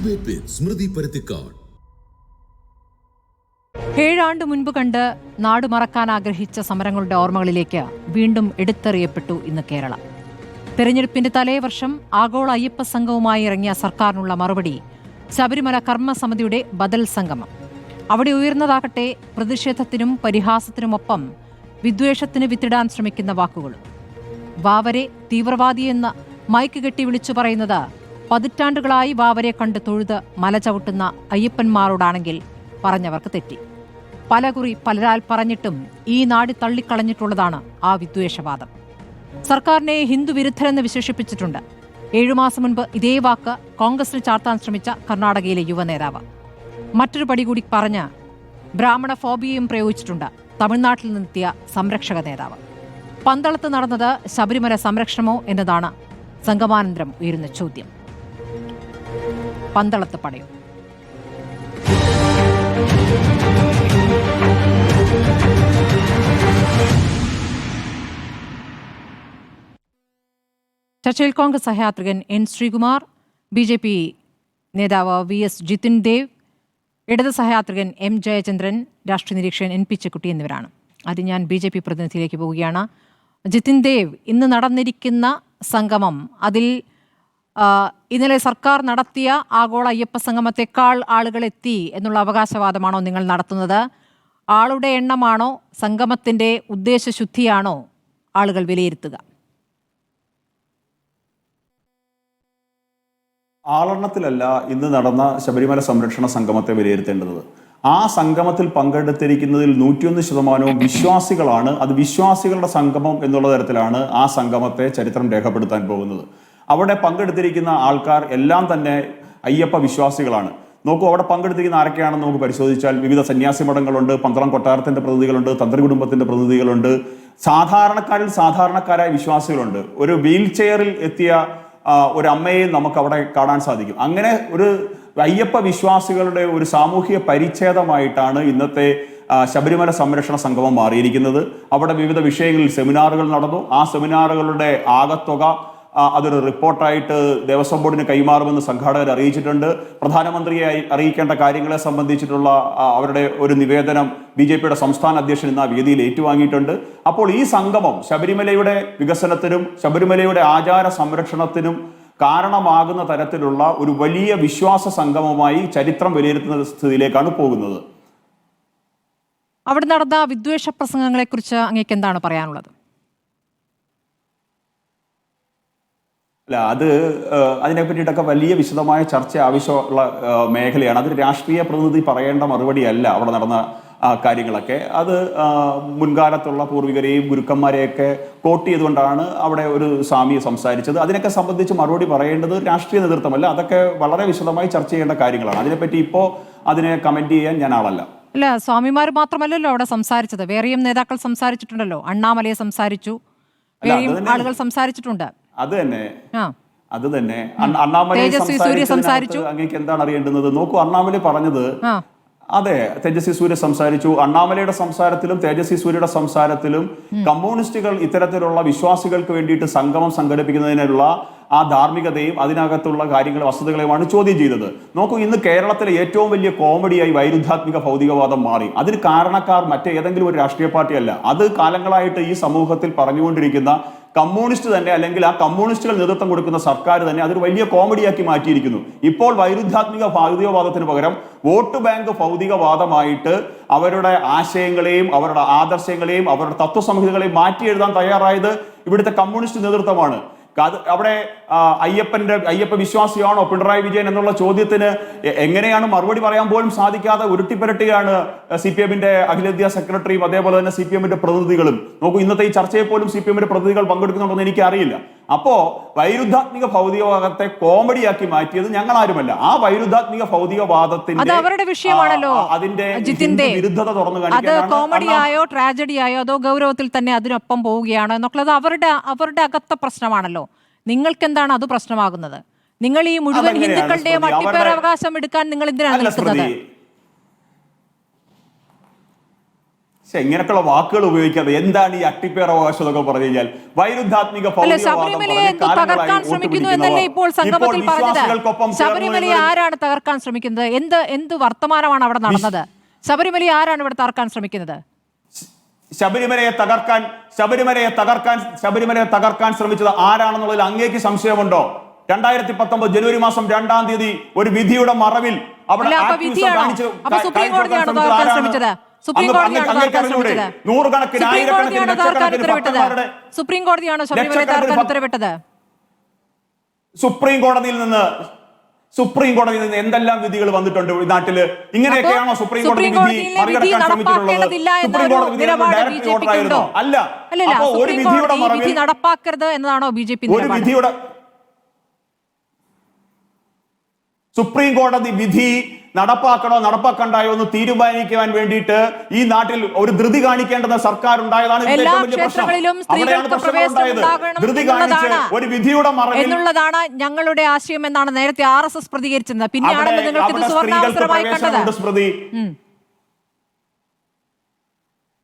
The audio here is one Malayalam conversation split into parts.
ഡിബേറ്റ് വിത്ത് സ്മൃതി പരുത്തിക്കാട്. 7 ആണ്ട് മുൻപ് കണ്ട് നാട് മറക്കാൻ ആഗ്രഹിച്ച സമരങ്ങളുടെ ഓർമ്മകളിലേക്ക് വീണ്ടും എടുത്തെറിയപ്പെട്ടു ഇന്ന് കേരളം. തെരഞ്ഞെടുപ്പിന്റെ തലേവർഷം ആഗോള അയ്യപ്പ സംഘവുമായി ഇറങ്ങിയ സർക്കാരിനുള്ള മറുപടി ശബരിമല കർമ്മസമിതിയുടെ ബദൽ സംഗമം. അവിടെ ഉയർന്നതാകട്ടെ പ്രതിഷേധത്തിനും പരിഹാസത്തിനുമൊപ്പം വിദ്വേഷത്തിന് വിത്തിടാൻ ശ്രമിക്കുന്ന വാക്കുകളും. വാവരെ തീവ്രവാദിയെന്ന് മൈക്ക് കെട്ടി വിളിച്ചു പറയുന്നത് പതിറ്റാണ്ടുകളായി വാവരെ കണ്ട് തൊഴുത് മല ചവിട്ടുന്ന അയ്യപ്പന്മാരോടാണെങ്കിൽ പറഞ്ഞവർക്ക് തെറ്റി. പലകുറി പലരാൽ പറഞ്ഞിട്ടും ഈ നാട് തള്ളിക്കളഞ്ഞിട്ടുള്ളതാണ് ആ വിദ്വേഷവാദം. സർക്കാരിനെ ഹിന്ദു വിരുദ്ധരെന്ന് വിശേഷിപ്പിച്ചിട്ടുണ്ട്. 7 മാസം മുൻപ് ഇതേ വാക്ക് കോൺഗ്രസിന് ചാർത്താൻ ശ്രമിച്ച കർണാടകയിലെ യുവനേതാവ്. മറ്റൊരു പടി കൂടി പറഞ്ഞ് ബ്രാഹ്മണ ഫോബിയയും പ്രയോഗിച്ചിട്ടുണ്ട് തമിഴ്നാട്ടിൽ നിന്നെത്തിയ സംരക്ഷക നേതാവ്. പന്തളത്ത് നടന്നത് ശബരിമല സംരക്ഷണമോ എന്നതാണ് സംഗമാനന്തരം ഉയരുന്ന ചോദ്യം. പന്തളത്ത് പടയും. ചർച്ചയിൽ കോൺഗ്രസ് സഹയാത്രികൻ എൻ ശ്രീകുമാർ, BJP നേതാവ് VS ജിതിൻ ദേവ്, ഇടത് സഹയാത്രികൻ M ജയചന്ദ്രൻ, രാഷ്ട്രീയ നിരീക്ഷകൻ NP ചെക്കുട്ടി എന്നിവരാണ്. അത് ഞാൻ BJP പ്രതിനിധിയിലേക്ക് പോവുകയാണ്. ജിതിൻ ദേവ്, ഇന്ന് നടന്നിരിക്കുന്ന സംഗമം, അതിൽ ഇന്നലെ സർക്കാർ നടത്തിയ ആഗോള അയ്യപ്പ സംഗമത്തെക്കാൾ ആളുകൾ എത്തി എന്നുള്ള അവകാശവാദമാണോ നിങ്ങൾ നടത്തുന്നത്? ആളുടെ എണ്ണമാണോ സംഗമത്തിൻ്റെ ഉദ്ദേശശുദ്ധിയാണോ ആളുകൾ വിലയിരുത്തുക? ആളെണ്ണത്തിലല്ല ഇന്ന് നടന്ന ശബരിമല സംരക്ഷണ സംഗമത്തെ വിലയിരുത്തേണ്ടത്. ആ സംഗമത്തിൽ പങ്കെടുത്തിരിക്കുന്നതിൽ 101% വിശ്വാസികളാണ്. അത് വിശ്വാസികളുടെ സംഗമം എന്നുള്ള തരത്തിലാണ് ആ സംഗമത്തെ ചരിത്രം രേഖപ്പെടുത്താൻ പോകുന്നത്. അവിടെ പങ്കെടുത്തിരിക്കുന്ന ആൾക്കാർ എല്ലാം തന്നെ അയ്യപ്പ വിശ്വാസികളാണ്. നോക്കൂ, അവിടെ പങ്കെടുത്തിരിക്കുന്ന ആരൊക്കെയാണെന്ന് നമുക്ക് പരിശോധിച്ചാൽ വിവിധ സന്യാസി മഠങ്ങളുണ്ട്, പന്തളം കൊട്ടാരത്തിന്റെ പ്രതിനിധികളുണ്ട്, തന്ത്രി കുടുംബത്തിന്റെ പ്രതിനിധികളുണ്ട്, സാധാരണക്കാരിൽ സാധാരണക്കാരായ വിശ്വാസികളുണ്ട്. ഒരു വീൽ ചെയറിൽ എത്തിയ ഒരു അമ്മയെ നമുക്ക് അവിടെ കാണാൻ സാധിക്കും. അങ്ങനെ ഒരു അയ്യപ്പ വിശ്വാസികളുടെ ഒരു സാമൂഹിക പരിച്ഛേദമായിട്ടാണ് ഇന്നത്തെ ശബരിമല സംരക്ഷണ സംഗമം മാറിയിരിക്കുന്നത്. അവിടെ വിവിധ വിഷയങ്ങളിൽ സെമിനാറുകൾ നടന്നു. ആ സെമിനാറുകളുടെ ആകത്തുക അതൊരു റിപ്പോർട്ടായിട്ട് ദേവസ്വം ബോർഡിന് കൈമാറുമെന്ന് സംഘാടകർ അറിയിച്ചിട്ടുണ്ട്. പ്രധാനമന്ത്രിയെ അറിയിക്കേണ്ട കാര്യങ്ങളെ സംബന്ധിച്ചിട്ടുള്ള അവരുടെ ഒരു നിവേദനം BJPയുടെ സംസ്ഥാന അധ്യക്ഷൻ ഇന്ന് ആ വേദിയിൽ ഏറ്റുവാങ്ങിയിട്ടുണ്ട്. അപ്പോൾ ഈ സംഗമം ശബരിമലയുടെ വികസനത്തിനും ശബരിമലയുടെ ആചാര സംരക്ഷണത്തിനും കാരണമാകുന്ന തരത്തിലുള്ള ഒരു വലിയ വിശ്വാസ സംഗമമായി ചരിത്രം വിലയിരുത്തുന്ന സ്ഥിതിയിലേക്കാണ് പോകുന്നത്. അവിടെ നടന്ന വിദ്വേഷ പ്രസംഗങ്ങളെക്കുറിച്ച് അങ്ങേക്ക് എന്താണ് പറയാനുള്ളത്? അല്ല, അതിനെ പറ്റിയിട്ടൊക്കെ വലിയ വിശദമായ ചർച്ച ആവശ്യമുള്ള മേഖലയാണ്. അത് രാഷ്ട്രീയ പ്രതിനിധി പറയേണ്ട മറുപടിയല്ല. അവിടെ നടന്ന കാര്യങ്ങളൊക്കെ അത് മുൻകാലത്തുള്ള പൂർവികരെയും ഗുരുക്കന്മാരെയൊക്കെ കോട്ട് ചെയ്തുകൊണ്ടാണ് അവിടെ ഒരു സ്വാമി സംസാരിച്ചത്. അതിനൊക്കെ സംബന്ധിച്ച് മറുപടി പറയേണ്ടത് രാഷ്ട്രീയ നേതൃത്വമല്ല. അതൊക്കെ വളരെ വിശദമായി ചർച്ച ചെയ്യേണ്ട കാര്യങ്ങളാണ്. അതിനെപ്പറ്റി ഇപ്പോൾ അതിനെ കമന്റ് ചെയ്യാൻ ഞാൻ ആളല്ല. അല്ല, സ്വാമിമാർ മാത്രമല്ലല്ലോ അവിടെ സംസാരിച്ചത്, വേറെയും നേതാക്കൾ സംസാരിച്ചിട്ടുണ്ടല്ലോ. അണ്ണാമലയെ സംസാരിച്ചു, വേറെയും ആളുകൾ സംസാരിച്ചിട്ടുണ്ട്. അത് തന്നെ അണ്ണാമലയെ സംസാരിച്ചു. അങ്ങേക്ക് എന്താണ് അറിയേണ്ടുന്നത്? നോക്കൂ, അണ്ണാമലൈ പറഞ്ഞത് അതെ, തേജസ്വി സൂര്യ സംസാരിച്ചു. അണ്ണാമലയുടെ സംസാരത്തിലും തേജസ്വി സൂര്യയുടെ സംസാരത്തിലും കമ്മ്യൂണിസ്റ്റുകൾ ഇത്തരത്തിലുള്ള വിശ്വാസികൾക്ക് വേണ്ടിയിട്ട് സംഗമം സംഘടിപ്പിക്കുന്നതിനുള്ള ആ ധാർമ്മികതയും അതിനകത്തുള്ള കാര്യങ്ങളും വസ്തുതകളെയുമാണ് ചോദ്യം ചെയ്തത്. നോക്കൂ, ഇന്ന് കേരളത്തിലെ ഏറ്റവും വലിയ കോമഡിയായി വൈരുദ്ധാത്മിക ഭൗതികവാദം മാറി. അതിന് കാരണക്കാർ മറ്റേതെങ്കിലും ഒരു രാഷ്ട്രീയ പാർട്ടിയല്ല. അത് കാലങ്ങളായിട്ട് ഈ സമൂഹത്തിൽ പറഞ്ഞുകൊണ്ടിരിക്കുന്ന കമ്മ്യൂണിസ്റ്റ് തന്നെ, അല്ലെങ്കിൽ ആ കമ്മ്യൂണിസ്റ്റുകൾ നേതൃത്വം കൊടുക്കുന്ന സർക്കാർ തന്നെ അതൊരു വലിയ കോമഡിയാക്കി മാറ്റിയിരിക്കുന്നു. ഇപ്പോൾ വൈരുദ്ധാത്മിക ഭൗതികവാദത്തിന് പകരം വോട്ട് ബാങ്ക് ഭൗതികവാദമായിട്ട് അവരുടെ ആശയങ്ങളെയും അവരുടെ ആദർശങ്ങളെയും അവരുടെ തത്വസംഹിതകളെയും മാറ്റി എഴുതാൻ തയ്യാറായത് ഇവിടുത്തെ കമ്മ്യൂണിസ്റ്റ് നേതൃത്വമാണ്. അവിടെ അയ്യപ്പ വിശ്വാസിയാണോ പിണറായി വിജയൻ എന്നുള്ള ചോദ്യത്തിന് എങ്ങനെയാണ് മറുപടി പറയാൻ പോലും സാധിക്കാതെ ഉരുട്ടിപ്പരട്ടുകയാണ് CPM-ന്റെ അഖിലേന്ത്യാ സെക്രട്ടറിയും അതേപോലെ തന്നെ CPM-ന്റെ പ്രതിനിധികളും. നോക്കൂ, ഇന്നത്തെ ഈ ചർച്ചയിൽ പോലും CPM-ന്റെ പ്രതിനിധികൾ പങ്കെടുക്കുന്നുണ്ടെന്ന് എനിക്ക് അറിയില്ല. അപ്പോ വൈരുദ്ധാത്മിക ഭൗതികവാദത്തെ കോമഡിയാക്കി മാറ്റിയത് ഞങ്ങളാരുമല്ല. ആ വൈരുദ്ധാത്മിക ഭൗതികവാദത്തിന്റെ അതിന്റെ വിരുദ്ധത തുറന്നു കാണിക്കാൻ കോമഡിയായോ ട്രാജഡിയായോ അതോ ഗൗരവത്തിൽ തന്നെ അതിനൊപ്പം പോവുകയാണോ എന്നുള്ളത് അവരുടെ അകത്ത പ്രശ്നമാണല്ലോ. നിങ്ങൾക്ക് എന്താണ് അത് പ്രശ്നമാകുന്നത്? നിങ്ങൾ ഈ മുഴുവൻ ഹിന്ദുക്കളുടെയും അട്ടിപ്പേരവകാശം എടുക്കാൻ നിങ്ങൾ എന്തിനാണ് നിൽക്കുന്നത്? ഇങ്ങനെയൊക്കെയുള്ള വാക്കുകൾ ഉപയോഗിക്കാതെ എന്താണ് ഈ അട്ടിപ്പേർ അവകാശം എന്നൊക്കെ പറഞ്ഞു കഴിഞ്ഞാൽ വൈരുദ്ധാത്മിക ശബരിമലയെ തകർക്കാൻ ശ്രമിക്കുന്നു എന്നല്ലേ ഇപ്പോൾ സംഗമത്തിൽ പറഞ്ഞത്? ശബരിമലയെ ആരാണ് തകർക്കാൻ ശ്രമിക്കുന്നത്? എന്ത് വർത്തമാനമാണ് അവിടെ നടന്നത്? ശബരിമലയെ ആരാണ് ഇവിടെ തകർക്കാൻ ശ്രമിക്കുന്നത്? ശബരിമലയെ തകർക്കാൻ ശ്രമിച്ചത് ആരാണെന്നുള്ളതിൽ അങ്ങേക്ക് സംശയമുണ്ടോ? 2019 ജനുവരി മാസം 2-ാം തീയതി ഒരു വിധിയുടെ മറവിൽ അവിടെ സുപ്രീം കോടതിയാണ് തകർക്കാൻ ശ്രമിച്ചത്. സുപ്രീം കോടതിയാണോ ശബരിമലയെ തകർക്കാൻ ഉത്തരവിട്ടത്? സുപ്രീം കോടതിയിൽ നിന്ന് എന്തെല്ലാം വിധികൾ വന്നിട്ടുണ്ട് ഈ നാട്ടില്? ഇങ്ങനെയൊക്കെയാണോ സുപ്രീം കോടതി വിധി മറികടക്കാൻ ശ്രമിച്ചിട്ടുള്ളത്? അല്ല. അപ്പൊ ഒരു വിധിയുടെ മറവിൽ നടപ്പാക്കരുത് എന്നതാണോ BJP? ഒരു വിധിയുടെ സുപ്രീം കോടതി വിധി നടപ്പാക്കണോ നടപ്പാക്കണ്ടായോ എന്ന് തീരുമാനിക്കുവാൻ വേണ്ടിയിട്ട് ഈ നാട്ടിൽ ഒരു ധൃതി കാണിക്കേണ്ടത് സർക്കാർ ഉണ്ടായതാണ്. ധൃതി കാണിച്ച് ഒരു വിധിയുടെ മറവിൽ എന്നുള്ളതാണ് ഞങ്ങളുടെ ആശയം എന്നാണ് നേരത്തെ RSS പ്രതികരിച്ചത്. പിന്നെയാണല്ലോ നിങ്ങൾക്ക് ഇത് സുവർണാവസരമായി കണ്ടത്. സ്മൃതി,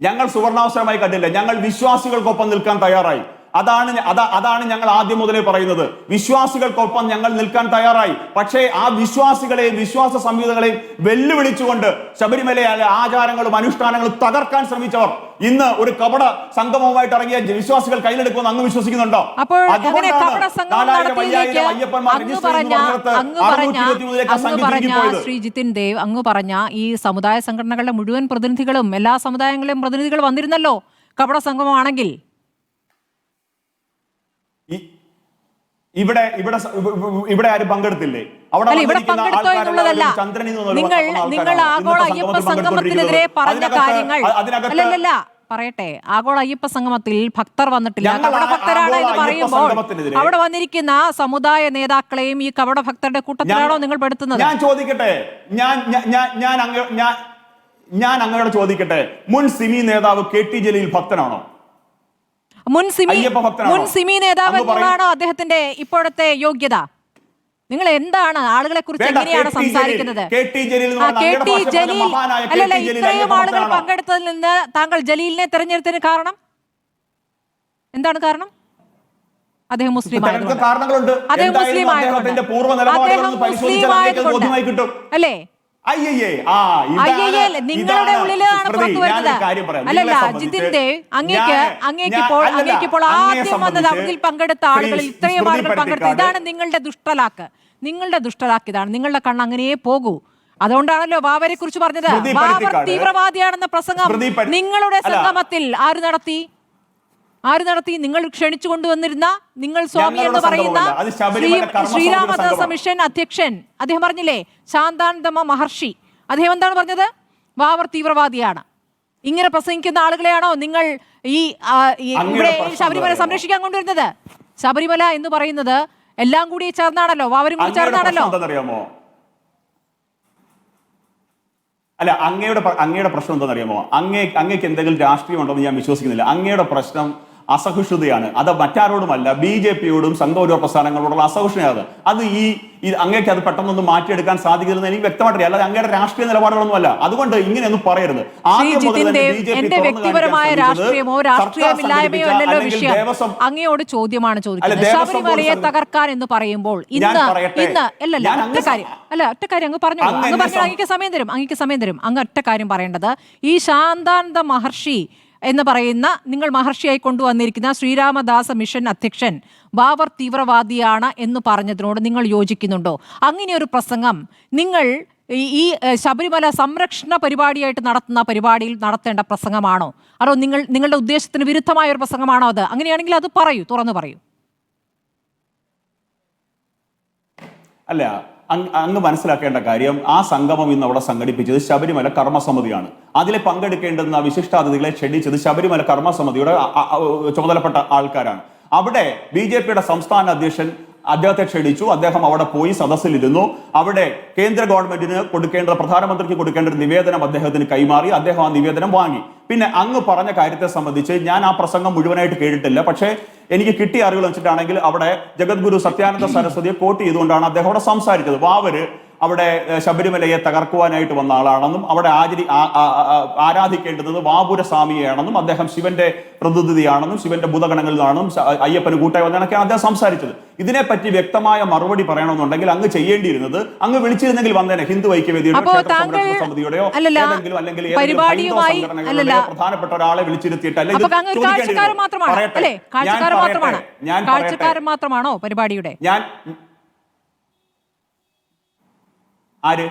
ഞങ്ങൾ സുവർണാവസരമായി കണ്ടില്ല. ഞങ്ങൾ വിശ്വാസികൾക്കൊപ്പം നിൽക്കാൻ തയ്യാറായി. അതാണ് ഞങ്ങൾ ആദ്യം മുതലേ പറയുന്നത്. വിശ്വാസികൾക്കൊപ്പം ഞങ്ങൾ നിൽക്കാൻ തയ്യാറായി. പക്ഷേ ആ വിശ്വാസികളെയും വിശ്വാസ സംഹിതകളെയും വെല്ലുവിളിച്ചുകൊണ്ട് ശബരിമലയിലെ ആചാരങ്ങളും അനുഷ്ഠാനങ്ങളും തകർക്കാൻ ശ്രമിച്ചവർ ഇന്ന് ഒരു കപട സംഗമവുമായിട്ട് ഇറങ്ങിയ വിശ്വാസികൾ കയ്യിലെടുക്കുമെന്ന് അങ്ങ് വിശ്വസിക്കുന്നുണ്ടോ? ശ്രീ ജിതിൻ ദേവ്, അങ്ങ് പറഞ്ഞ ഈ സമുദായ സംഘടനകളുടെ മുഴുവൻ പ്രതിനിധികളും എല്ലാ സമുദായങ്ങളുടെയും പ്രതിനിധികൾ വന്നിരുന്നല്ലോ കപട സംഗമമാണെങ്കിൽ. ഇവിടെ ആരും പങ്കെടുത്തില്ലേ? നിങ്ങൾ ആഗോള അയ്യപ്പ സംഗമത്തിനെതിരെ പറഞ്ഞ കാര്യങ്ങൾ അല്ലല്ല പറയട്ടെ. ആഗോള അയ്യപ്പ സംഗമത്തിൽ ഭക്തർ വന്നിട്ടില്ല, കപട ഭക്തരാണ് എന്ന് പറയുമ്പോൾ അവിടെ വന്നിരിക്കുന്ന സമുദായ നേതാക്കളെയും ഈ കപട ഭക്തരുടെ കൂട്ടത്തിലാണോ നിങ്ങൾ പെടുത്തുന്നത്? ഞാൻ ചോദിക്കട്ടെ, ഞാൻ അങ്ങയോട് ചോദിക്കട്ടെ, മുൻ സിമി നേതാവ് KT ജലീൽ ഭക്തനാണോ? മുൻ സിമി നേതാവ് എന്നാണോ അദ്ദേഹത്തിന്റെ ഇപ്പോഴത്തെ യോഗ്യത? നിങ്ങൾ എന്താണ് ആളുകളെ കുറിച്ച് എങ്ങനെയാണ് സംസാരിക്കുന്നത്? അല്ലല്ല, ഇത്രയും ആളുകൾ പങ്കെടുത്തതിൽ നിന്ന് താങ്കൾ ജലീലിനെ തെരഞ്ഞെടുത്തതിന് കാരണം എന്താണ്? കാരണം അദ്ദേഹം മുസ്ലിം ആയതുകൊണ്ട് അല്ലേ? നിങ്ങളുടെ ഉള്ളിലാണ് പുറത്തു വരുന്നത്. അല്ലല്ല ജിതിൻ ദേവ്, അങ്ങേക്കിപ്പോൾ ആദ്യം വന്നത് അവധിൽ പങ്കെടുത്ത ആളുകളിൽ ഇത്രയും ആളുകൾ പങ്കെടുത്ത ഇതാണ് നിങ്ങളുടെ ദുഷ്ടലാക്ക്. ഇതാണ്. നിങ്ങളുടെ കണ്ണ് അങ്ങനെയേ പോകൂ. അതുകൊണ്ടാണല്ലോ വാവരെ കുറിച്ച് പറഞ്ഞത്. വാവർ തീവ്രവാദിയാണെന്ന പ്രസംഗം നിങ്ങളുടെ സംഗമത്തിൽ ആര് നടത്തി? നിങ്ങൾ ക്ഷണിച്ചു കൊണ്ടുവന്നിരുന്ന നിങ്ങൾ സ്വാമി എന്ന് പറയുന്ന ശ്രീരാമദാസ മിഷൻ അധ്യക്ഷൻ അദ്ദേഹം പറഞ്ഞില്ലേ, ശാന്താനന്ദമ മഹർഷി, അദ്ദേഹം എന്താണ് പറഞ്ഞത്? വാവർ തീവ്രവാദിയാണ്. ഇങ്ങനെ പ്രസംഗിക്കുന്ന ആളുകളെയാണോ നിങ്ങൾ ഇവിടെ ശബരിമല സംരക്ഷിക്കാൻ കൊണ്ടുവരുന്നത്? ശബരിമല എന്ന് പറയുന്നത് എല്ലാം കൂടി ചേർന്നാണല്ലോ, വാവരും കൂടി ചേർന്നാണല്ലോ. അല്ല, അങ്ങയുടെ പ്രശ്നം എന്താണെന്നറിയാമോ? അങ്ങേക്ക് എന്തെങ്കിലും രാഷ്ട്രീയം ഉണ്ടോ എന്ന് ഞാൻ വിശ്വസിക്കുന്നില്ല. അങ്ങയുടെ പ്രശ്നം അസഹിഷ്ണുതയാണ്. അത് മറ്റാരോടുമല്ല, BJPയോടും സംഘപരിവാർ പ്രസ്ഥാനങ്ങളോടുള്ള അസഹിഷ്ണുതയാണ്. അത് അങ്ങേക്ക് അത് പെട്ടെന്നൊന്നും മാറ്റിയെടുക്കാൻ സാധിക്കില്ലെന്ന് എനിക്ക് വ്യക്തമായിട്ടില്ല. അല്ലാതെ അങ്ങയുടെ രാഷ്ട്രീയ നിലപാടുകളൊന്നും അല്ല. അതുകൊണ്ട് ഇങ്ങനെയൊന്നും പറയരുത്. എന്റെ വ്യക്തിപരമായ രാഷ്ട്രീയമോ രാഷ്ട്രീയമില്ലായ്മയോ അല്ലല്ലോ വിഷയം. അങ്ങയോട് ചോദ്യമാണ് ചോദിക്കുന്നത്. ശബരിമലയെ തകർക്കാൻ എന്ന് പറയുമ്പോൾ ഇന്ന് ഒറ്റ കാര്യം അങ്ങ് പറഞ്ഞു. അങ്ങേക്ക് സമയം തരും. അങ്ങ് ഒറ്റ കാര്യം പറയേണ്ടത്, ഈ ശാന്താനന്ദ മഹർഷി എന്ന് പറയുന്ന നിങ്ങൾ മഹർഷിയായി കൊണ്ടുവന്നിരിക്കുന്ന ശ്രീരാമദാസ മിഷൻ അധ്യക്ഷൻ വാവർ തീവ്രവാദിയാണ് എന്ന് പറഞ്ഞതിനോട് നിങ്ങൾ യോജിക്കുന്നുണ്ടോ? അങ്ങനെ ഒരു പ്രസംഗം നിങ്ങൾ ഈ ശബരിമല സംരക്ഷണ പരിപാടിയായിട്ട് നടത്തുന്ന പരിപാടിയിൽ നടത്തേണ്ട പ്രസംഗമാണോ? അതോ നിങ്ങളുടെ ഉദ്ദേശത്തിന് വിരുദ്ധമായ ഒരു പ്രസംഗമാണോ അത്? അങ്ങനെയാണെങ്കിൽ അത് തുറന്നു പറയൂ. അല്ല, അങ്ങ് മനസ്സിലാക്കേണ്ട കാര്യം, ആ സംഗമം ഇന്ന് അവിടെ സംഘടിപ്പിച്ചത് ശബരിമല കർമ്മസമിതിയാണ്. അതിൽ പങ്കെടുക്കേണ്ടുന്ന വിശിഷ്ടാതിഥികളെ ക്ഷണിച്ചത് ശബരിമല കർമ്മസമിതിയുടെ ചുമതലപ്പെട്ട ആൾക്കാരാണ്. അവിടെ BJPയുടെ സംസ്ഥാന അധ്യക്ഷൻ അദ്ദേഹത്തെ ക്ഷണിച്ചു. അദ്ദേഹം അവിടെ പോയി സദസ്സിലിരുന്നു. അവിടെ കേന്ദ്ര ഗവൺമെന്റിന് പ്രധാനമന്ത്രിക്ക് കൊടുക്കേണ്ട ഒരു നിവേദനം അദ്ദേഹത്തിന് കൈമാറി. അദ്ദേഹം ആ നിവേദനം വാങ്ങി. പിന്നെ അങ്ങ് പറഞ്ഞ കാര്യത്തെ സംബന്ധിച്ച് ഞാൻ ആ പ്രസംഗം മുഴുവനായിട്ട് കേട്ടിട്ടില്ല. പക്ഷേ എനിക്ക് കിട്ടിയ അറിവുകൾ വെച്ചിട്ടാണെങ്കിൽ അവിടെ ജഗദ്ഗുരു സത്യാനന്ദ സരസ്വതിയെ കോട്ട് ചെയ്തുകൊണ്ടാണ് അദ്ദേഹം അവിടെ സംസാരിച്ചത്. വാവര് അവിടെ ശബരിമലയെ തകർക്കുവാനായിട്ട് വന്ന ആളാണെന്നും അവിടെ ആരാധിക്കേണ്ടുന്നത് വാപുരസ്വാമിയെയാണെന്നും അദ്ദേഹം ശിവന്റെ പ്രതിനിധിയാണെന്നും ശിവന്റെ ഭൂതഗണങ്ങളിലാണെന്നും അയ്യപ്പന് കൂട്ടായി വന്നതൊക്കെയാണ് അദ്ദേഹം സംസാരിച്ചത്. ഇതിനെപ്പറ്റി വ്യക്തമായ മറുപടി പറയണമെന്നുണ്ടെങ്കിൽ അങ്ങ് ചെയ്യേണ്ടിയിരുന്നത് അങ്ങ് വിളിച്ചിരുന്നെങ്കിൽ വന്നേനെ ഹിന്ദു ഐക്യവേദിയുടെയോ ക്ഷേത്ര സംരക്ഷണ സമിതിയുടെയോ ഏതെങ്കിലും അല്ലെങ്കിൽ പ്രധാനപ്പെട്ട ഒരാളെ വിളിച്ചിരുത്തിയിട്ട് മാത്രമാണോ പരിപാടിയുടെ ആര്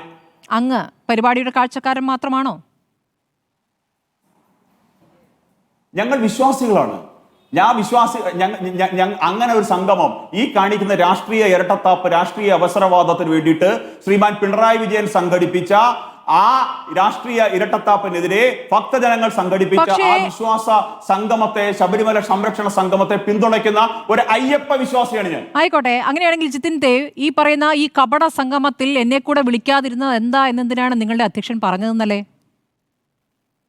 അങ്ങ് പരിപാടിയുടെ കാഴ്ചക്കാരൻ മാത്രമാണോ? ഞങ്ങൾ വിശ്വാസികളാണ്. അങ്ങനെ ഒരു സംഗമം ഈ കാണിക്കുന്ന രാഷ്ട്രീയ ഇരട്ടത്താപ്പ് രാഷ്ട്രീയ അവസരവാദത്തിന് വേണ്ടിയിട്ട് ശ്രീമാൻ പിണറായി വിജയൻ സംഘടിപ്പിച്ച ആ രാഷ്ട്രീയ ഇരട്ടത്താപ്പിനെതിരെ ഭക്തജനങ്ങൾ സംഘടിപ്പിച്ച ആ വിശ്വാസ സംഗമത്തെ ശബരിമല സംരക്ഷണ സംഗമത്തെ പിന്തുണയ്ക്കുന്ന ഒരു അയ്യപ്പ വിശ്വാസിയാണ് ഞാൻ. ആയിക്കോട്ടെ, അങ്ങനെയാണെങ്കിൽ ജിതിൻ ദേവ് ഈ പറയുന്ന ഈ കപട സംഗമത്തിൽ എന്നെ കൂടെ വിളിക്കാതിരുന്നത് എന്താ എന്നതിനാണ് നിങ്ങളുടെ അധ്യക്ഷൻ പറഞ്ഞതെന്നല്ലേ?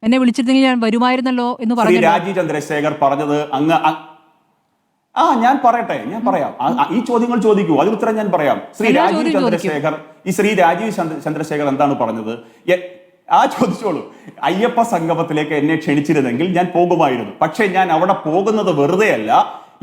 എന്നെ വിളിച്ചിരുന്നെങ്കിൽ ഞാൻ വരുമായിരുന്നല്ലോ എന്ന് പറഞ്ഞു രാജീവ് ചന്ദ്രശേഖർ പറഞ്ഞത്. ഞാൻ പറയാം. ഈ ചോദ്യങ്ങൾ ചോദിക്കൂ, അതിന് ഉത്തരം ഞാൻ പറയാം. ശ്രീ രാജീവ് ചന്ദ്രശേഖർ എന്താണ് പറഞ്ഞത്? ചോദിച്ചോളൂ. അയ്യപ്പ സംഗമത്തിലേക്ക് എന്നെ ക്ഷണിച്ചിരുന്നെങ്കിൽ ഞാൻ പോകുമായിരുന്നു. പക്ഷെ ഞാൻ അവിടെ പോകുന്നത് വെറുതെയല്ല.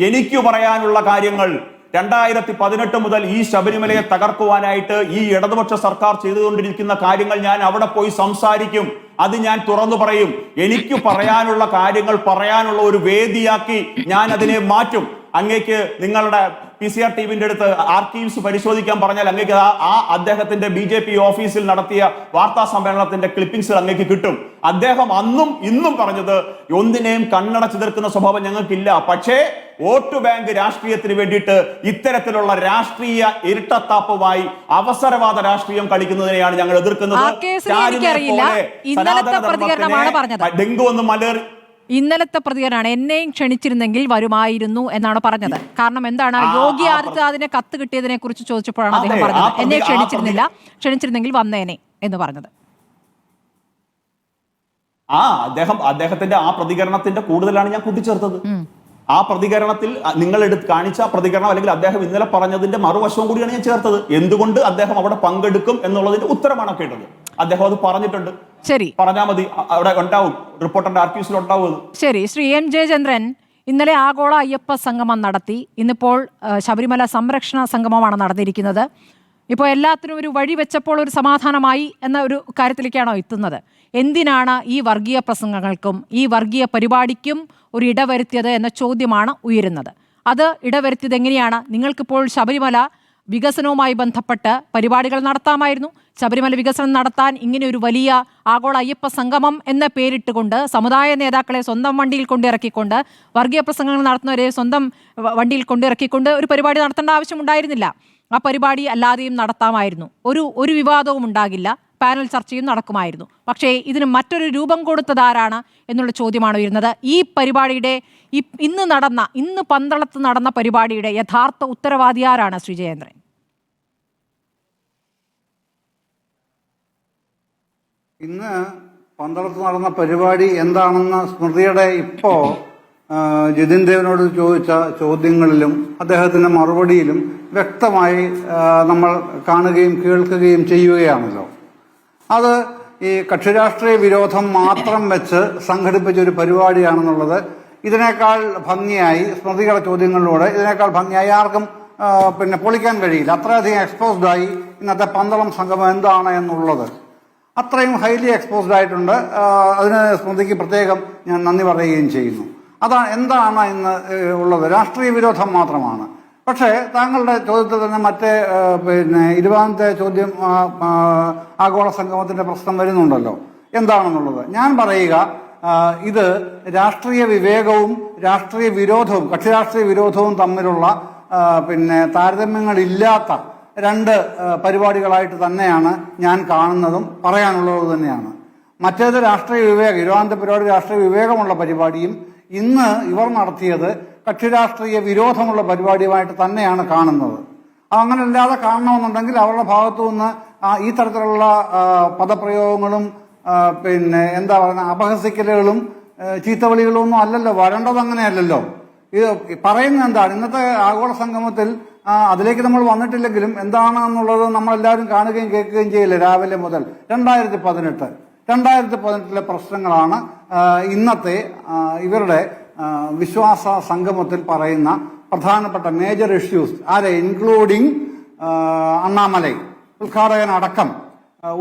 എനിക്ക് പറയാനുള്ള കാര്യങ്ങൾ 2018 മുതൽ ഈ ശബരിമലയെ തകർക്കുവാനായിട്ട് ഈ ഇടതുപക്ഷ സർക്കാർ ചെയ്തുകൊണ്ടിരിക്കുന്ന കാര്യങ്ങൾ ഞാൻ അവിടെ പോയി സംസാരിക്കും. അത് ഞാൻ തുറന്നു പറയും. എനിക്ക് പറയാനുള്ള കാര്യങ്ങൾ പറയാനുള്ള ഒരു വേദിയാക്കി ഞാൻ അതിനെ മാറ്റും. അങ്ങേക്ക് നിങ്ങളുടെ PCR ടീമിന്റെ അടുത്ത് ആർക്കീവ്സ് പരിശോധിക്കാൻ പറഞ്ഞാൽ അങ്ങേക്ക് ആ അദ്ദേഹത്തിന്റെ BJP ഓഫീസിൽ നടത്തിയ വാർത്താ സമ്മേളനത്തിന്റെ ക്ലിപ്പിംഗ്സ് അങ്ങേക്ക് കിട്ടും. അദ്ദേഹം അന്നും ഇന്നും പറഞ്ഞത് ഒന്നിനെയും കണ്ണടച്ചു തീർക്കുന്ന സ്വഭാവം ഞങ്ങൾക്കില്ല. പക്ഷേ വോട്ട് ബാങ്ക് രാഷ്ട്രീയത്തിന് വേണ്ടിയിട്ട് ഇത്തരത്തിലുള്ള രാഷ്ട്രീയ ഇരട്ടത്താപ്പുമായി അവസരവാദ രാഷ്ട്രീയം കളിക്കുന്നതിനെയാണ് ഞങ്ങൾ എതിർക്കുന്നത്. ഡെങ്കു ഒന്ന് മലർ ഇന്നലത്തെ പ്രതികരണമാണ്. എന്നെയും ക്ഷണിച്ചിരുന്നെങ്കിൽ വരുമായിരുന്നു എന്നാണ് പറഞ്ഞത്. കാരണം എന്താണ്, യോഗി ആദിത്യനാഥിനെ കത്ത് കിട്ടിയതിനെ കുറിച്ച് ചോദിച്ചപ്പോഴാണ് അദ്ദേഹം പറഞ്ഞത് എന്നെ ക്ഷണിച്ചിരുന്നെങ്കിൽ വന്നേനെ എന്ന് പറഞ്ഞത്. അദ്ദേഹത്തിന്റെ ആ പ്രതികരണത്തിന്റെ കൂടുതലാണ് ഞാൻ കൂട്ടിച്ചേർത്തത്. ആ പ്രതികരണത്തിൽ നിങ്ങൾ കാണിച്ച പ്രതികരണം അല്ലെങ്കിൽ അദ്ദേഹം ഇന്നലെ പറഞ്ഞതിന്റെ മറുവശവും കൂടിയാണ് ഞാൻ ചേർത്തത്. എന്തുകൊണ്ട് അദ്ദേഹം അവിടെ പങ്കെടുക്കും എന്നുള്ളതിന്റെ ഉത്തരമാണ് കേട്ടത്. അദ്ദേഹം അത് പറഞ്ഞിട്ടുണ്ട്. ശരി, പറഞ്ഞാൽ മതി, അവിടെ ഉണ്ടാവും, റിപ്പോർട്ടറിന്റെ ആർക്കീവ്സിൽ ഉണ്ടാവും. ശരി. ശ്രീ M ജയചന്ദ്രൻ ഇന്നലെ ആഗോള അയ്യപ്പ സംഗമം നടത്തി. ഇന്നിപ്പോൾ ശബരിമല സംരക്ഷണ സംഗമമാണ് നടന്നിരിക്കുന്നത്. ഇപ്പോൾ എല്ലാത്തിനും ഒരു വഴി വെച്ചപ്പോൾ ഒരു സമാധാനമായി എന്ന ഒരു കാര്യത്തിലേക്കാണോ എത്തുന്നത്? എന്തിനാണ് ഈ വർഗീയ പ്രസംഗങ്ങൾക്കും ഈ വർഗീയ പരിപാടിക്കും ഒരു ഇടവരുത്തിയത് എന്ന ചോദ്യമാണ് ഉയരുന്നത്. അത് ഇടവരുത്തിയത് എങ്ങനെയാണ്? നിങ്ങൾക്കിപ്പോൾ ശബരിമല വികസനവുമായി ബന്ധപ്പെട്ട് പരിപാടികൾ നടത്താമായിരുന്നു. ശബരിമല വികസനം നടത്താൻ ഇങ്ങനെ ഒരു വലിയ ആഗോള അയ്യപ്പ സംഗമം എന്ന പേരിട്ടുകൊണ്ട് സമുദായ നേതാക്കളെ സ്വന്തം വണ്ടിയിൽ കൊണ്ടിറക്കിക്കൊണ്ട് വർഗീയ പ്രസംഗങ്ങൾ നടത്തുന്നവരെ സ്വന്തം വണ്ടിയിൽ കൊണ്ടിറക്കിക്കൊണ്ട് ഒരു പരിപാടി നടത്തേണ്ട ആവശ്യമുണ്ടായിരുന്നില്ല. ആ പരിപാടി അല്ലാതെയും നടത്താമായിരുന്നു. ഒരു വിവാദവും ഉണ്ടാകില്ല, പാനൽ ചർച്ചയും നടക്കുമായിരുന്നു. പക്ഷേ ഇതിന് മറ്റൊരു രൂപം കൊടുത്തതാരാണ് എന്നുള്ള ചോദ്യമാണ് വരുന്നത്. ഈ പരിപാടിയുടെ ഇന്ന് പന്തളത്ത് നടന്ന പരിപാടിയുടെ യഥാർത്ഥ ഉത്തരവാദി ആരാണ് ശ്രീ ജയേന്ദ്രൻ? ഇന്ന് പന്തളത്ത് നടന്ന പരിപാടി എന്താണെന്ന് സ്മൃതിയുടെ ഇപ്പോ ജിതിൻ ദേവിനോട് ചോദിച്ച ചോദ്യങ്ങളിലും അദ്ദേഹത്തിന്റെ മറുപടിയിലും വ്യക്തമായി നമ്മൾ കാണുകയും കേൾക്കുകയും ചെയ്യുകയാണല്ലോ. അത് ഈ കക്ഷിരാഷ്ട്രീയ വിരോധം മാത്രം വെച്ച് സംഘടിപ്പിച്ച ഒരു പരിപാടിയാണെന്നുള്ളത് ഇതിനേക്കാൾ ഭംഗിയായി സ്മൃതികളുടെ ചോദ്യങ്ങളിലൂടെ ഇതിനേക്കാൾ ഭംഗിയായി ആർക്കും പൊളിക്കാൻ കഴിയില്ല. അത്രയധികം എക്സ്പോസ്ഡായി ഇന്നത്തെ പന്തളം സംഗമം എന്താണ് എന്നുള്ളത് അത്രയും ഹൈലി എക്സ്പോസ്ഡ് ആയിട്ടുണ്ട്. അതിന് സ്മൃതിക്ക് പ്രത്യേകം ഞാൻ നന്ദി പറയുകയും ചെയ്യുന്നു. എന്താണ് ഇന്ന് ഉള്ളത്? രാഷ്ട്രീയ വിരോധം മാത്രമാണ്. പക്ഷേ താങ്കളുടെ ചോദ്യത്തിൽ തന്നെ മറ്റേ 20ാമത്തെ ചോദ്യം ആഗോള സംഗമത്തിന്റെ പ്രശ്നം വരുന്നുണ്ടല്ലോ, എന്താണെന്നുള്ളത്. ഞാൻ പറയുക, ഇത് രാഷ്ട്രീയ വിവേകവും രാഷ്ട്രീയ വിരോധവും കക്ഷി രാഷ്ട്രീയ വിരോധവും തമ്മിലുള്ള താരതമ്യങ്ങളില്ലാത്ത രണ്ട് പരിപാടികളായിട്ട് തന്നെയാണ് ഞാൻ കാണുന്നതും പറയാനുള്ളത് തന്നെയാണ്. മറ്റേത് രാഷ്ട്രീയ വിവേകം, 20ാമത്തെ പരിപാടി രാഷ്ട്രീയ വിവേകമുള്ള പരിപാടിയും ഇന്ന് ഇവർ നടത്തിയത് കക്ഷി രാഷ്ട്രീയ വിരോധമുള്ള പരിപാടിയുമായിട്ട് തന്നെയാണ് കാണുന്നത്. അങ്ങനെ അല്ലാതെ കാണണമെന്നുണ്ടെങ്കിൽ അവരുടെ ഭാഗത്തു നിന്ന് ഈ തരത്തിലുള്ള പദപ്രയോഗങ്ങളും എന്താ പറയുക അപഹസിക്കലുകളും ചീത്തവിളികളും ഒന്നും അല്ലല്ലോ വരേണ്ടത്. അങ്ങനെയല്ലല്ലോ. ഇത് പറയുന്നത് എന്താണ്? ഇന്നത്തെ ആഗോള സംഗമത്തിൽ അതിലേക്ക് നമ്മൾ വന്നിട്ടില്ലെങ്കിലും എന്താണെന്നുള്ളത് നമ്മളെല്ലാവരും കാണുകയും കേൾക്കുകയും ചെയ്യില്ലേ രാവിലെ മുതൽ. 2018 പ്രശ്നങ്ങളാണ് ഇന്നത്തെ ഇവരുടെ വിശ്വാസ സംഗമത്തിൽ പറയുന്ന പ്രധാനപ്പെട്ട മേജർ ഇഷ്യൂസ്. ആരെ ഇൻക്ലൂഡിങ് അണ്ണാമലൈ ഉദ്ഘാടകനടക്കം